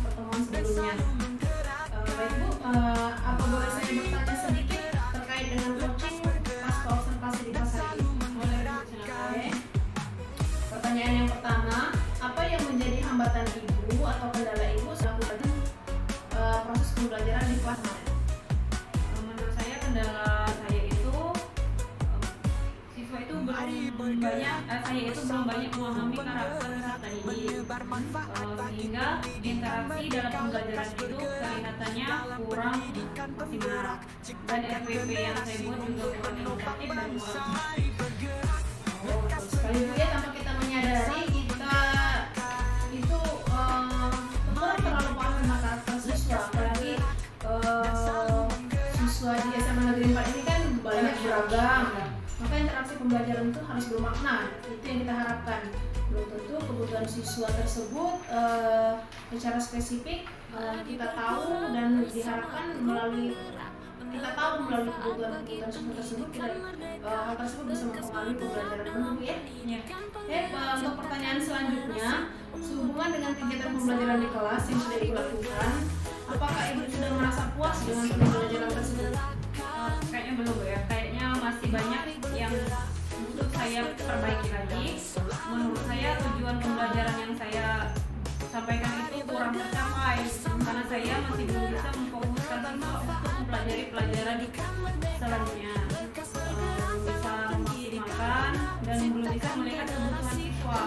pertemuan sebelumnya. Baik Bu, apa boleh saya bertanya sedikit terkait dengan coaching pasca observasi di kelas hari ini? Oke. Pertanyaan yang pertama, apa yang menjadi hambatan Ibu atau kendala Ibu melakukan proses pembelajaran di kelas kemarin? Menurut saya kendala saya itu siswa itu belum banyak saya itu belum banyak memahami karakter peserta didik, sehingga interaksi dalam pembelajaran itu kelihatannya kurang maksimal, dan RPP yang saya buat juga kurang edukatif dan kurang. Sekali Bu ya, tanpa kita menyadari kita itu terlalu paham sama karakter siswa, apalagi siswa di SMA Negeri 4 ini kan banyak beragam, maka interaksi pembelajaran itu harus bermakna. Itu yang kita harapkan. Belum tentu kebutuhan siswa tersebut secara spesifik kita tahu, dan diharapkan melalui kebutuhan siswa tersebut hal tersebut bisa mempengaruhi pembelajaran Bu ya. Untuk pertanyaan selanjutnya, sehubungan dengan kegiatan pembelajaran di kelas yang sudah dilakukan, apakah Ibu sudah merasa puas dengan pembelajaran tersebut? Kayaknya belum ya, kayaknya masih banyak yang butuh saya perbaiki lagi. Menurut saya tujuan pembelajaran yang saya sampaikan itu kurang tercapai karena saya masih belum bisa memfokuskan siswa untuk mempelajari pelajaran selanjutnya, belum bisa memaksimalkan dan belum bisa melihat kebutuhan siswa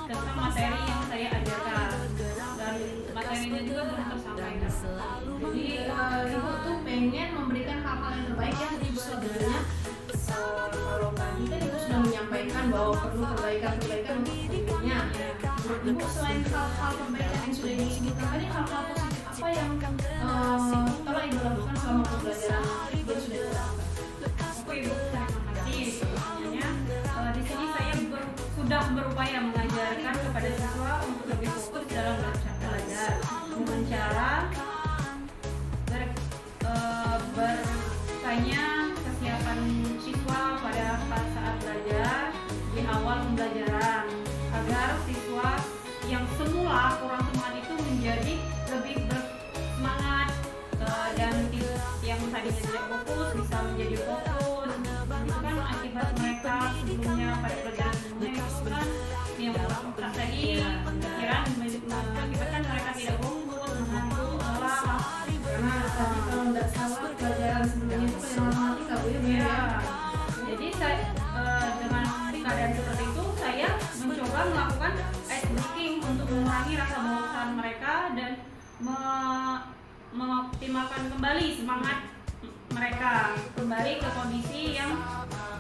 tentang materi yang saya ajarkan, dan materinya juga belum tersampaikan. Jadi Ibu tuh pengen memberikan hal-hal yang terbaik ya untuk selanjutnya. Kalau tadi kan Ibu sudah menyampaikan bahwa perlu perbaikan-perbaikan untuk berikutnya. Menurut Ibu selain hal-hal perbaikan yang sudah disebutkan tadi, hal-hal positif apa yang telah Ibu lakukan selama pembelajaran yang sudah Ibu lakukan? Oke Ibu, terima kasih. Sebenarnya di sini saya sudah berupaya mengajarkan kepada siswa untuk lebih fokus dalam belajar dengan cara bertanya kesiapan siswa pada saat belajar di awal pembelajaran agar siswa yang semula kurang semangat itu menjadi lebih bersemangat, dan yang tadinya tidak fokus bisa menjadi fokus. Itu kan akibat mereka sebelumnya pada pelajaran sebelumnya itu kan yang tadi pikiran mengakibatkan mereka tidak fokus, mengantuk, lelah. Karena tadi kalau tidak salah pelajaran sebelumnya itu pelajaran matematika Bu ya. Jadi saya dengan keadaan seperti itu saya mencoba melakukan ice breaking untuk mengurangi rasa bosan mereka dan mengoptimalkan kembali semangat mereka kembali ke kondisi yang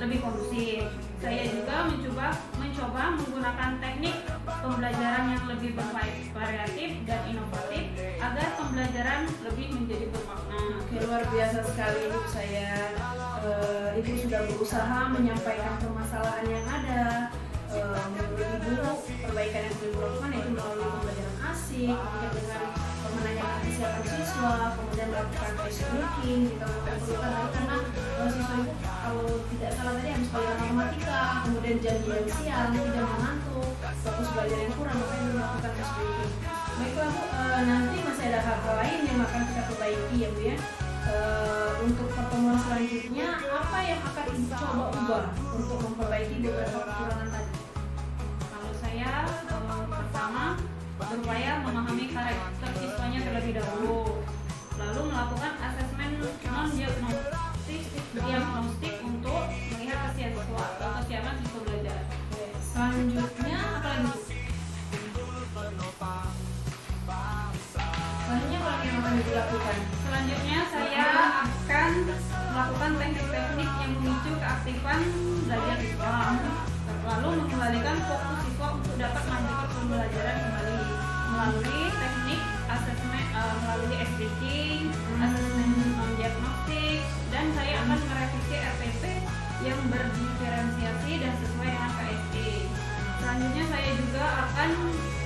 lebih kondusif. Saya juga mencoba menggunakan teknik pembelajaran yang lebih variatif dan inovatif agar pembelajaran lebih menjadi bermakna. Oke, luar biasa sekali Ibu. Ibu sudah berusaha menyampaikan permasalahan yang ada. Menurut Ibu, perbaikan yang perlu dilakukan yaitu melalui pembelajaran asik, kemudian dengan menanyakan kesiapan siswa, kemudian melakukan ice breaking jika memperlukan, karena siswa itu kalau tidak salah tadi harus belajar matematika, kemudian jam-jam siang tidak mengantuk, fokus belajar yang kurang, makanya melakukan ice breaking. Baiklah Bu, nanti masih ada hal lain yang akan kita perbaiki ya Bu ya. Untuk pertemuan selanjutnya apa yang akan Ibu coba ubah untuk memperbaiki beberapa kekurangan tadi? Kalau saya pertama berupaya memahami karakter siswanya terlebih dahulu, lalu melakukan asesmen non-diagnostik untuk melihat kesiapan siswa belajar. Selanjutnya apa lagi? Selanjutnya apa lagi yang akan Ibu lakukan? Selanjutnya saya akan melakukan teknik-teknik yang memicu keaktifan belajar siswa, lalu mengembalikan fokus siswa untuk dapat melanjutkan pembelajaran kembali melalui teknik asesmen, melalui ice breaking, asesmen non-diagnostik, dan saya akan merevisi RPP yang berdiferensiasi dan sesuai dengan KSE. Selanjutnya saya juga akan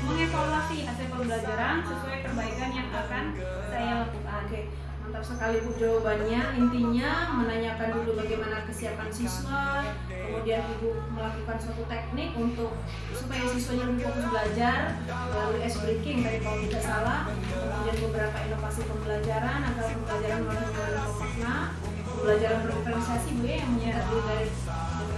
mengevaluasi hasil pembelajaran sesuai perbaikan yang akan saya lakukan. Oke, mantap sekali Bu jawabannya. Intinya menanyakan dulu bagaimana kesiapan siswa, kemudian Ibu melakukan suatu teknik untuk supaya siswanya lebih fokus belajar melalui ice breaking tadi kalau tidak salah, kemudian beberapa inovasi pembelajaran agar pembelajaran makin bermakna, pembelajaran berdiferensiasi Bu ya, yang terdiri dari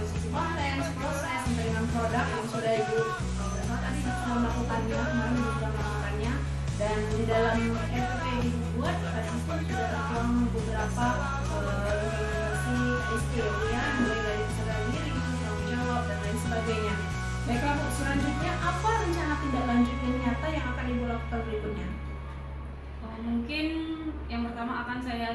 sisi konten, proses, sampai dengan produk yang sudah Ibu tadi sudah melakukannya, kemarin Ibu sudah melakukannya, dan di dalam RPP yang Ibu buat tadi itu sudah tertuang beberapa implementasi IST ya, mulai dari kesadaran diri, tanggung jawab dan lain sebagainya. Baiklah Bu, selanjutnya apa rencana tindak lanjut yang nyata yang akan Ibu lakukan berikutnya? Mungkin yang pertama akan saya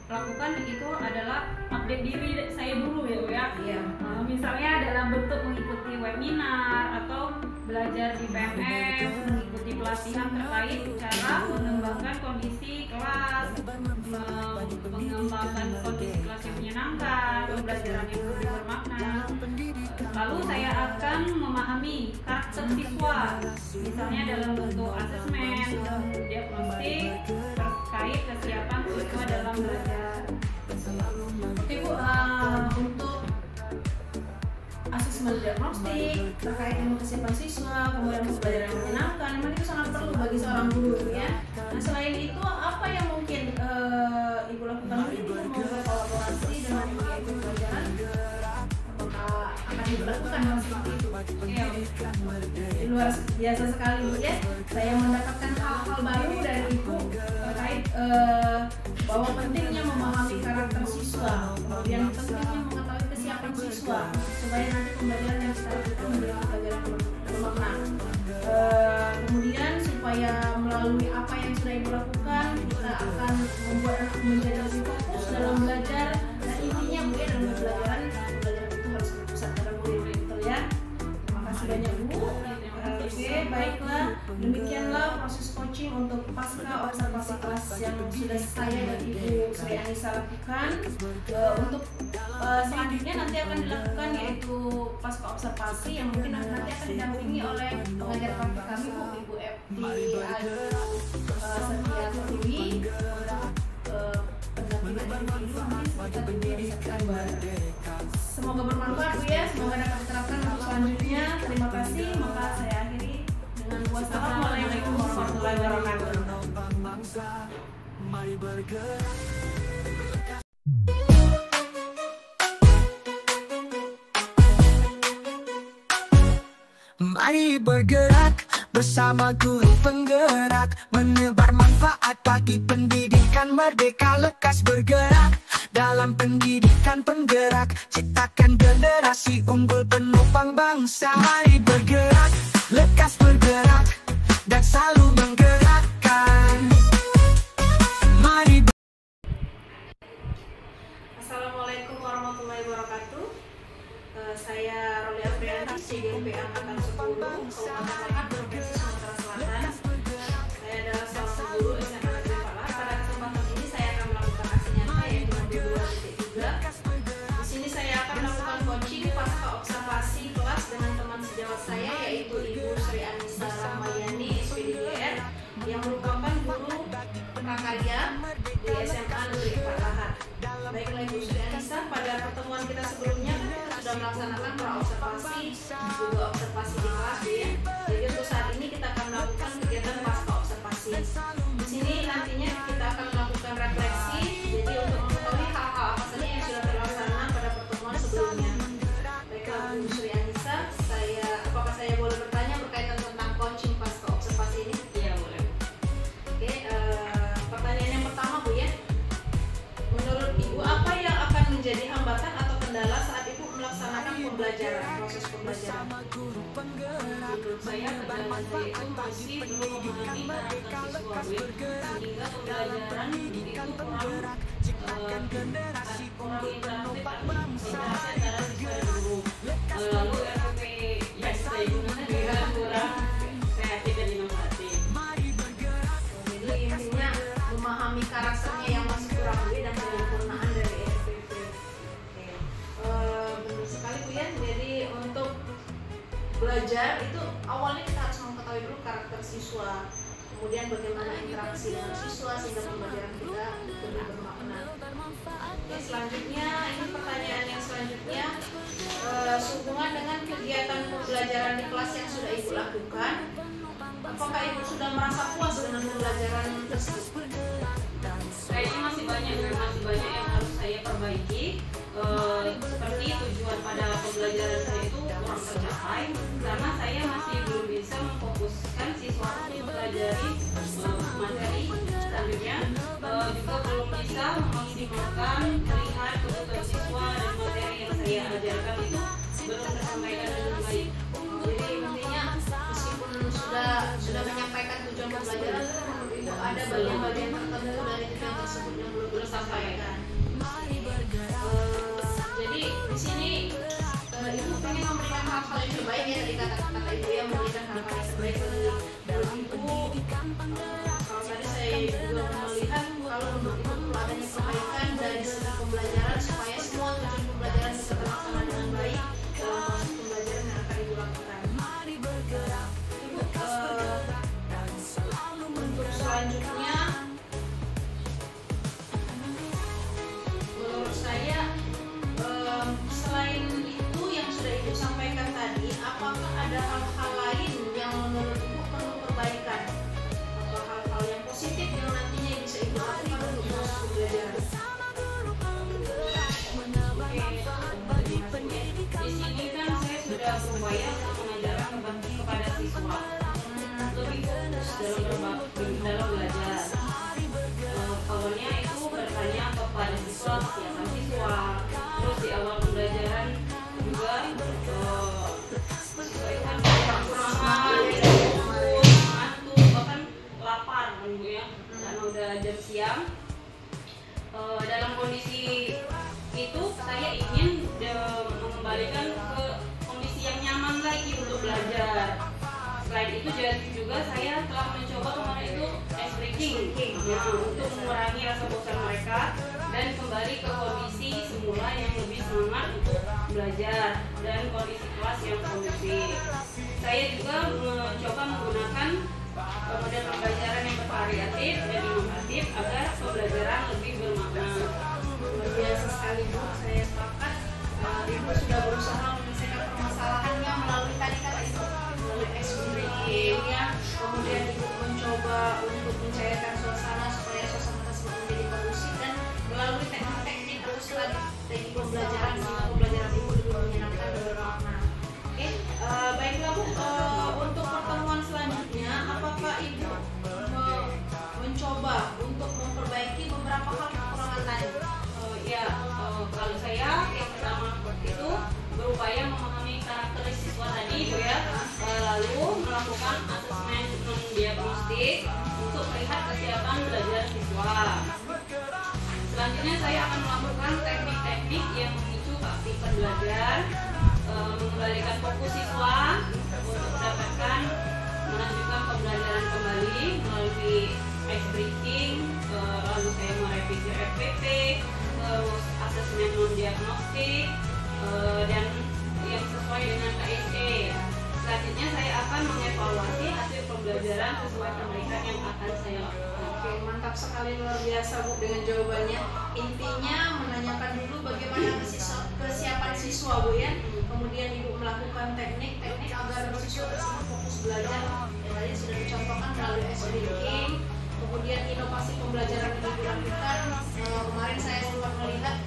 lakukan itu adalah update diri saya dulu ya Bu ya. Iya. Misalnya dalam bentuk mengikuti webinar atau belajar di PMS, mengikuti pelatihan terkait cara mengembangkan kondisi kelas, mengembangkan kondisi kelas yang menyenangkan, pembelajaran yang lebih bermakna. Lalu saya akan memahami karakter siswa, misalnya dalam bentuk asesmen, diagnostik terkait kesiapan siswa dalam belajar. Oke Bu, untuk asesmen diagnostik terkait dengan kesiapan siswa, kemudian pembelajaran yang menyenangkan, memang itu sangat perlu bagi seorang guru ya. Nah, selain itu apa yang mungkin Ibu lakukan? Mungkin Ibu mau berkolaborasi dengan Ibu pelajaran, apakah akan Ibu lakukan hal seperti itu? Luar biasa sekali Bu ya. Saya mendapatkan hal-hal baru dari Ibu terkait bahwa pentingnya memahami karakter siswa, kemudian pentingnya mengetahui kesiapan siswa supaya nanti pembelajaran yang kita lakukan menjadi pembelajaran bermakna. Kemudian supaya melalui apa yang sudah Ibu lakukan, kita akan membuat anak menjadi lebih fokus dalam belajar, dan intinya Bu ya dalam pembelajaran itu harus berpusat pada murid, betul ya. Terima kasih banyak Bu. Oke, baiklah, demikianlah proses coaching untuk pasca observasi kelas yang sudah saya dan Ibu Sri Anissa lakukan. Untuk selanjutnya nanti akan dilakukan yaitu pasca observasi yang mungkin nanti akan didampingi oleh pengajar praktik kami Bu, Ibu Epti Setia Pertiwi. Pendampingan individu nanti sekitar 3 September. Semoga bermanfaat Bu ya, semoga dapat diterapkan untuk selanjutnya. Terima kasih, maka saya akhiri dengan wassalamualaikum warahmatullahi wabarakatuh. Mari bergerak. Mari bergerak bersama guru penggerak, menebar manfaat bagi pendidikan merdeka. Lekas bergerak dalam pendidikan penggerak, ciptakan generasi unggul penopang bangsa. Mari bergerak, lekas bergerak, dan selalu menggerakkan. Mari. Assalamualaikum warahmatullahi wabarakatuh. Saya Roli Aprianti, CGP Angkatan 10, Kabupaten Lahat, Provinsi Sumatera Selatan. Saya adalah seorang guru SMA Negeri Lahat. Pada kesempatan ini saya akan melakukan aksi nyata yaitu modul 2.3. Di sini saya akan melakukan coaching pasca observasi kelas dengan teman sejawat saya yaitu Ibu Sri Anissa Rahmayani, SPDGR, yang merupakan guru prakarya di SMA Negeri Lahat. Baiklah Ibu Sri Anissa, pada pertemuan kita sebelumnya kita sudah melaksanakan pra-observasi juga observasi di kelas ya. Jadi untuk saat ini kita akan melakukan kegiatan pasca observasi. Di sini nantinya kita akan melakukan refleksi. Jadi untuk mengetahui hal-hal apa saja yang sudah terlaksana pada pertemuan sebelumnya. Baiklah Bu Sri Anissa, apakah saya boleh bertanya berkaitan tentang coaching pasca observasi ini? Iya boleh. Oke, pertanyaan yang pertama Bu ya. Menurut Ibu apa yang akan menjadi hambatan atau kendala saat Ibu melaksanakan pembelajaran, proses pembelajaran? Menurut saya kendala saya itu masih belum memahami karakter siswa sehingga pembelajaran itu kurang interaktif antara siswa dan guru. Lalu RPP yang saya gunakan juga kurang kreatif dan inovatif. Jadi intinya memahami karakternya yang masih kurang dan penyempurnaan dari RPP. Benar sekali Bu ya. Jadi untuk belajar itu awalnya kita harus mengetahui dulu karakter siswa, kemudian bagaimana interaksi dengan siswa sehingga pembelajaran kita lebih bermakna. Oke, selanjutnya ini pertanyaan yang selanjutnya sehubungan dengan kegiatan pembelajaran di kelas yang sudah Ibu lakukan, apakah Ibu sudah merasa puas dengan pembelajaran tersebut? Kayaknya masih banyak yang harus saya perbaiki. Seperti tujuan pada pembelajaran saya itu kurang tercapai karena saya masih belum bisa memfokuskan siswa untuk mempelajari materi. Selanjutnya juga belum bisa memaksimalkan melihat kebutuhan siswa dan materi yang saya ajarkan itu belum tersampaikan dengan baik. Jadi intinya meskipun sudah menyampaikan tujuan pembelajaran, itu ada bagian-bagian tertentu dari tujuan tersebut yang belum tersampaikan. Jadi di sini Ibu ingin memberikan hal-hal yang terbaik ya, dari kata-kata Ibu yang memberikan hal-hal yang terbaik menurut Ibu. Kalau tadi saya juga melihat kalau menurut Ibu perlu adanya perbaikan dari segi pembelajaran supaya semua tujuan pembelajaran bisa terlaksana dengan baik dalam proses pembelajaran yang akan Ibu lakukan. Ibu untuk selanjutnya menurut saya selain itu yang sudah Ibu sampaikan tadi, apakah ada hal-hal lain yang menurut Ibu perlu perbaikan atau hal-hal yang positif juga saya telah mencoba kemarin itu ice breaking ya, untuk mengurangi rasa bosan mereka dan kembali ke kondisi semula yang lebih semangat untuk belajar dan kondisi kelas yang kondusif. Saya juga mencoba menggunakan model pembelajaran yang bervariatif dan inovatif agar pembelajaran lebih bermakna. Luar biasa sekali Bu, saya sepakat. Ibu sudah berusaha menyelesaikan permasalahannya melalui tadi kata Ibu, melalui experience ya. Kemudian Ibu mencoba untuk mencairkan suasana supaya suasana tersebut menjadi kondusif dan melalui teknik-teknik atau strategi pembelajaran sehingga pembelajaran Ibu lebih menyenangkan dan bermakna. Oke, baiklah Bu, untuk pertemuan selanjutnya apakah Ibu mencoba untuk memperbaiki beberapa hal kekurangan tadi? Kalau saya yang pertama itu berupaya memahami karakter siswa tadi Bu ya, lalu melakukan asesmen diagnostik untuk melihat kesiapan belajar siswa. Selanjutnya saya akan melakukan teknik-teknik yang memicu keaktifan belajar, mengembalikan fokus siswa untuk mendapatkan melanjutkan pembelajaran kembali melalui ice breaking, lalu saya merevisi FPP, terus asesmen non diagnostik dan yang sesuai dengan KSE. Selanjutnya saya akan mengevaluasi hasil pembelajaran sesuai penelitian yang akan saya lakukan. Oke, mantap sekali, luar biasa Bu dengan jawabannya. Intinya menanyakan dulu bagaimana kesiapan siswa Bu ya. Kemudian Ibu melakukan teknik-teknik agar siswa tersebut fokus belajar. Yang tadi sudah dicontohkan melalui ice breaking. Kemudian inovasi pembelajaran yang dilakukan. Kemarin saya sempat melihat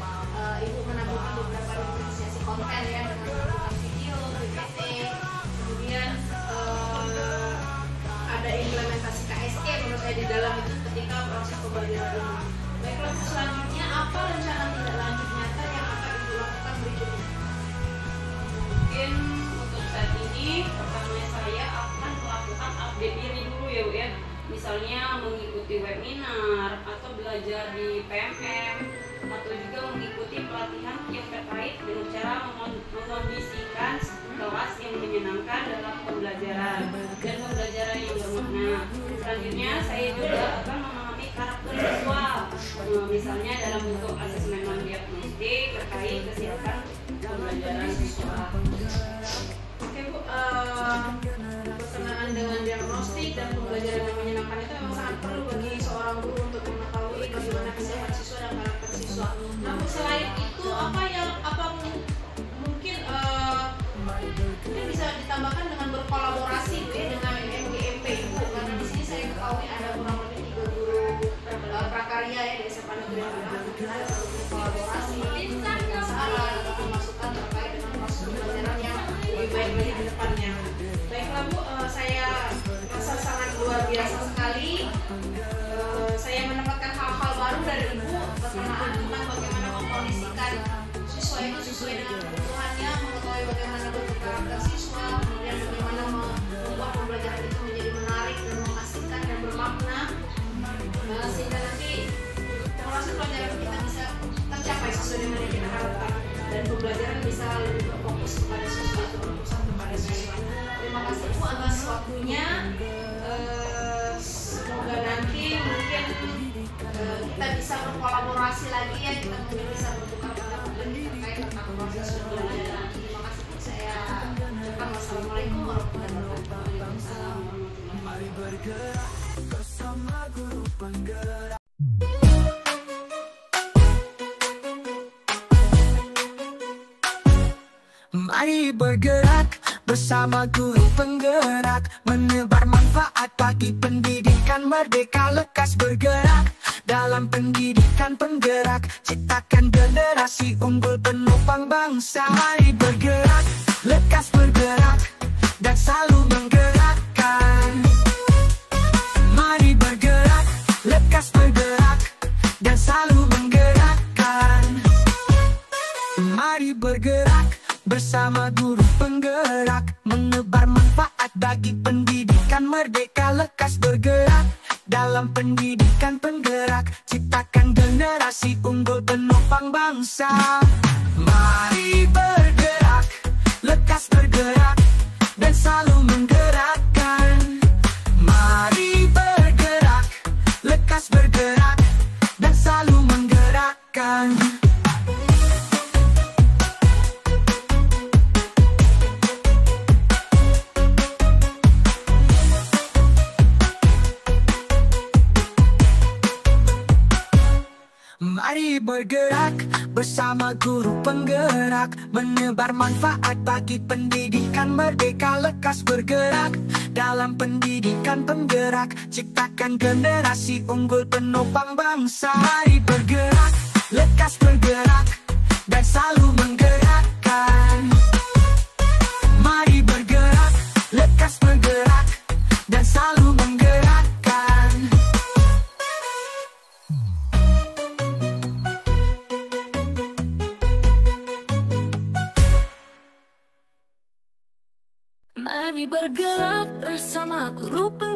Ibu menambahkan beberapa diferensiasi konten ya dengan menggunakan video, PPT. Kemudian ada implementasi KSE menurut saya di dalam itu ketika proses pembelajaran ini. Baiklah, selanjutnya apa rencana tindak lanjut nyata yang akan Ibu lakukan berikutnya? Mungkin untuk saat ini pertama saya akan melakukan update diri dulu ya Bu ya. Misalnya mengikuti webinar atau belajar di PMM atau juga mengikuti pelatihan yang terkait dengan cara mengkondisikan kelas yang menyenangkan dalam pembelajaran dan pembelajaran yang bermakna. Selanjutnya saya juga akan memahami karakter siswa, misalnya dalam bentuk asesmen non diagnostik terkait kesiapan pembelajaran siswa. Oke Bu, berkenaan dengan diagnostik dan pembelajaran yang menyenangkan itu memang sangat perlu bagi seorang guru untuk mengetahui bagaimana kesiapan siswa dan karakter siswa. Namun selain itu mungkin bisa ditambahkan dengan berkolaborasi Bu ya dengan MGMP Bu, karena di sini saya ketahui ada kurang lebih 3 guru prakarya ya di SMA Negeri ada berkolaborasi saran atau masukan terkait dengan proses pembelajaran yang lebih baik lagi ke depannya. Baiklah Bu, saya rasa sangat luar biasa sekali. Saya mendapatkan hal-hal baru dari Ibu berkenaan tentang bagaimana mengkondisikan siswa itu sesuai dengan kebutuhannya, mengetahui bagaimana bentuk karakter siswa, kemudian bagaimana membuat pembelajaran itu menjadi menarik dan mengasihkan dan bermakna, sehingga nanti proses pelajaran kita bisa tercapai sesuai dengan yang kita harapkan dan pembelajaran bisa lebih berfokus kepada siswa, berfokus kepada siswa. Terima kasih Bu atas waktunya. Semoga nanti mungkin kita bisa berkolaborasi lagi ya, kita mungkin bisa bertukar pendapat terkait tentang proses pembelajaran. Terima kasih Bu, saya ucapkan wassalamualaikum warahmatullahi wabarakatuh. Mari bergerak bersama guru penggerak. Mari bergerak bersama guru penggerak, menebar manfaat bagi pendidikan merdeka, lekas bergerak dalam pendidikan penggerak, ciptakan generasi unggul penopang bangsa. Mari bergerak, lekas bergerak dan selalu menggerakkan. Mari bergerak, lekas bergerak dan selalu menggerakkan. Mari bergerak bersama guru penggerak, menebar manfaat bagi pendidikan merdeka, lekas bergerak dalam pendidikan penggerak, ciptakan generasi unggul penopang bangsa. Mari bergerak, lekas bergerak dan selalu menggerakkan. bergerak bersama guru penggerak, menebar manfaat bagi pendidikan merdeka. Lekas bergerak dalam pendidikan penggerak, ciptakan generasi unggul penopang bangsa. Mari bergerak, lekas bergerak, dan selalu menggerakkan. Mari bergerak, lekas bergerak, dan selalu menggerakkan. Mari bergerak bersama guru penggerak.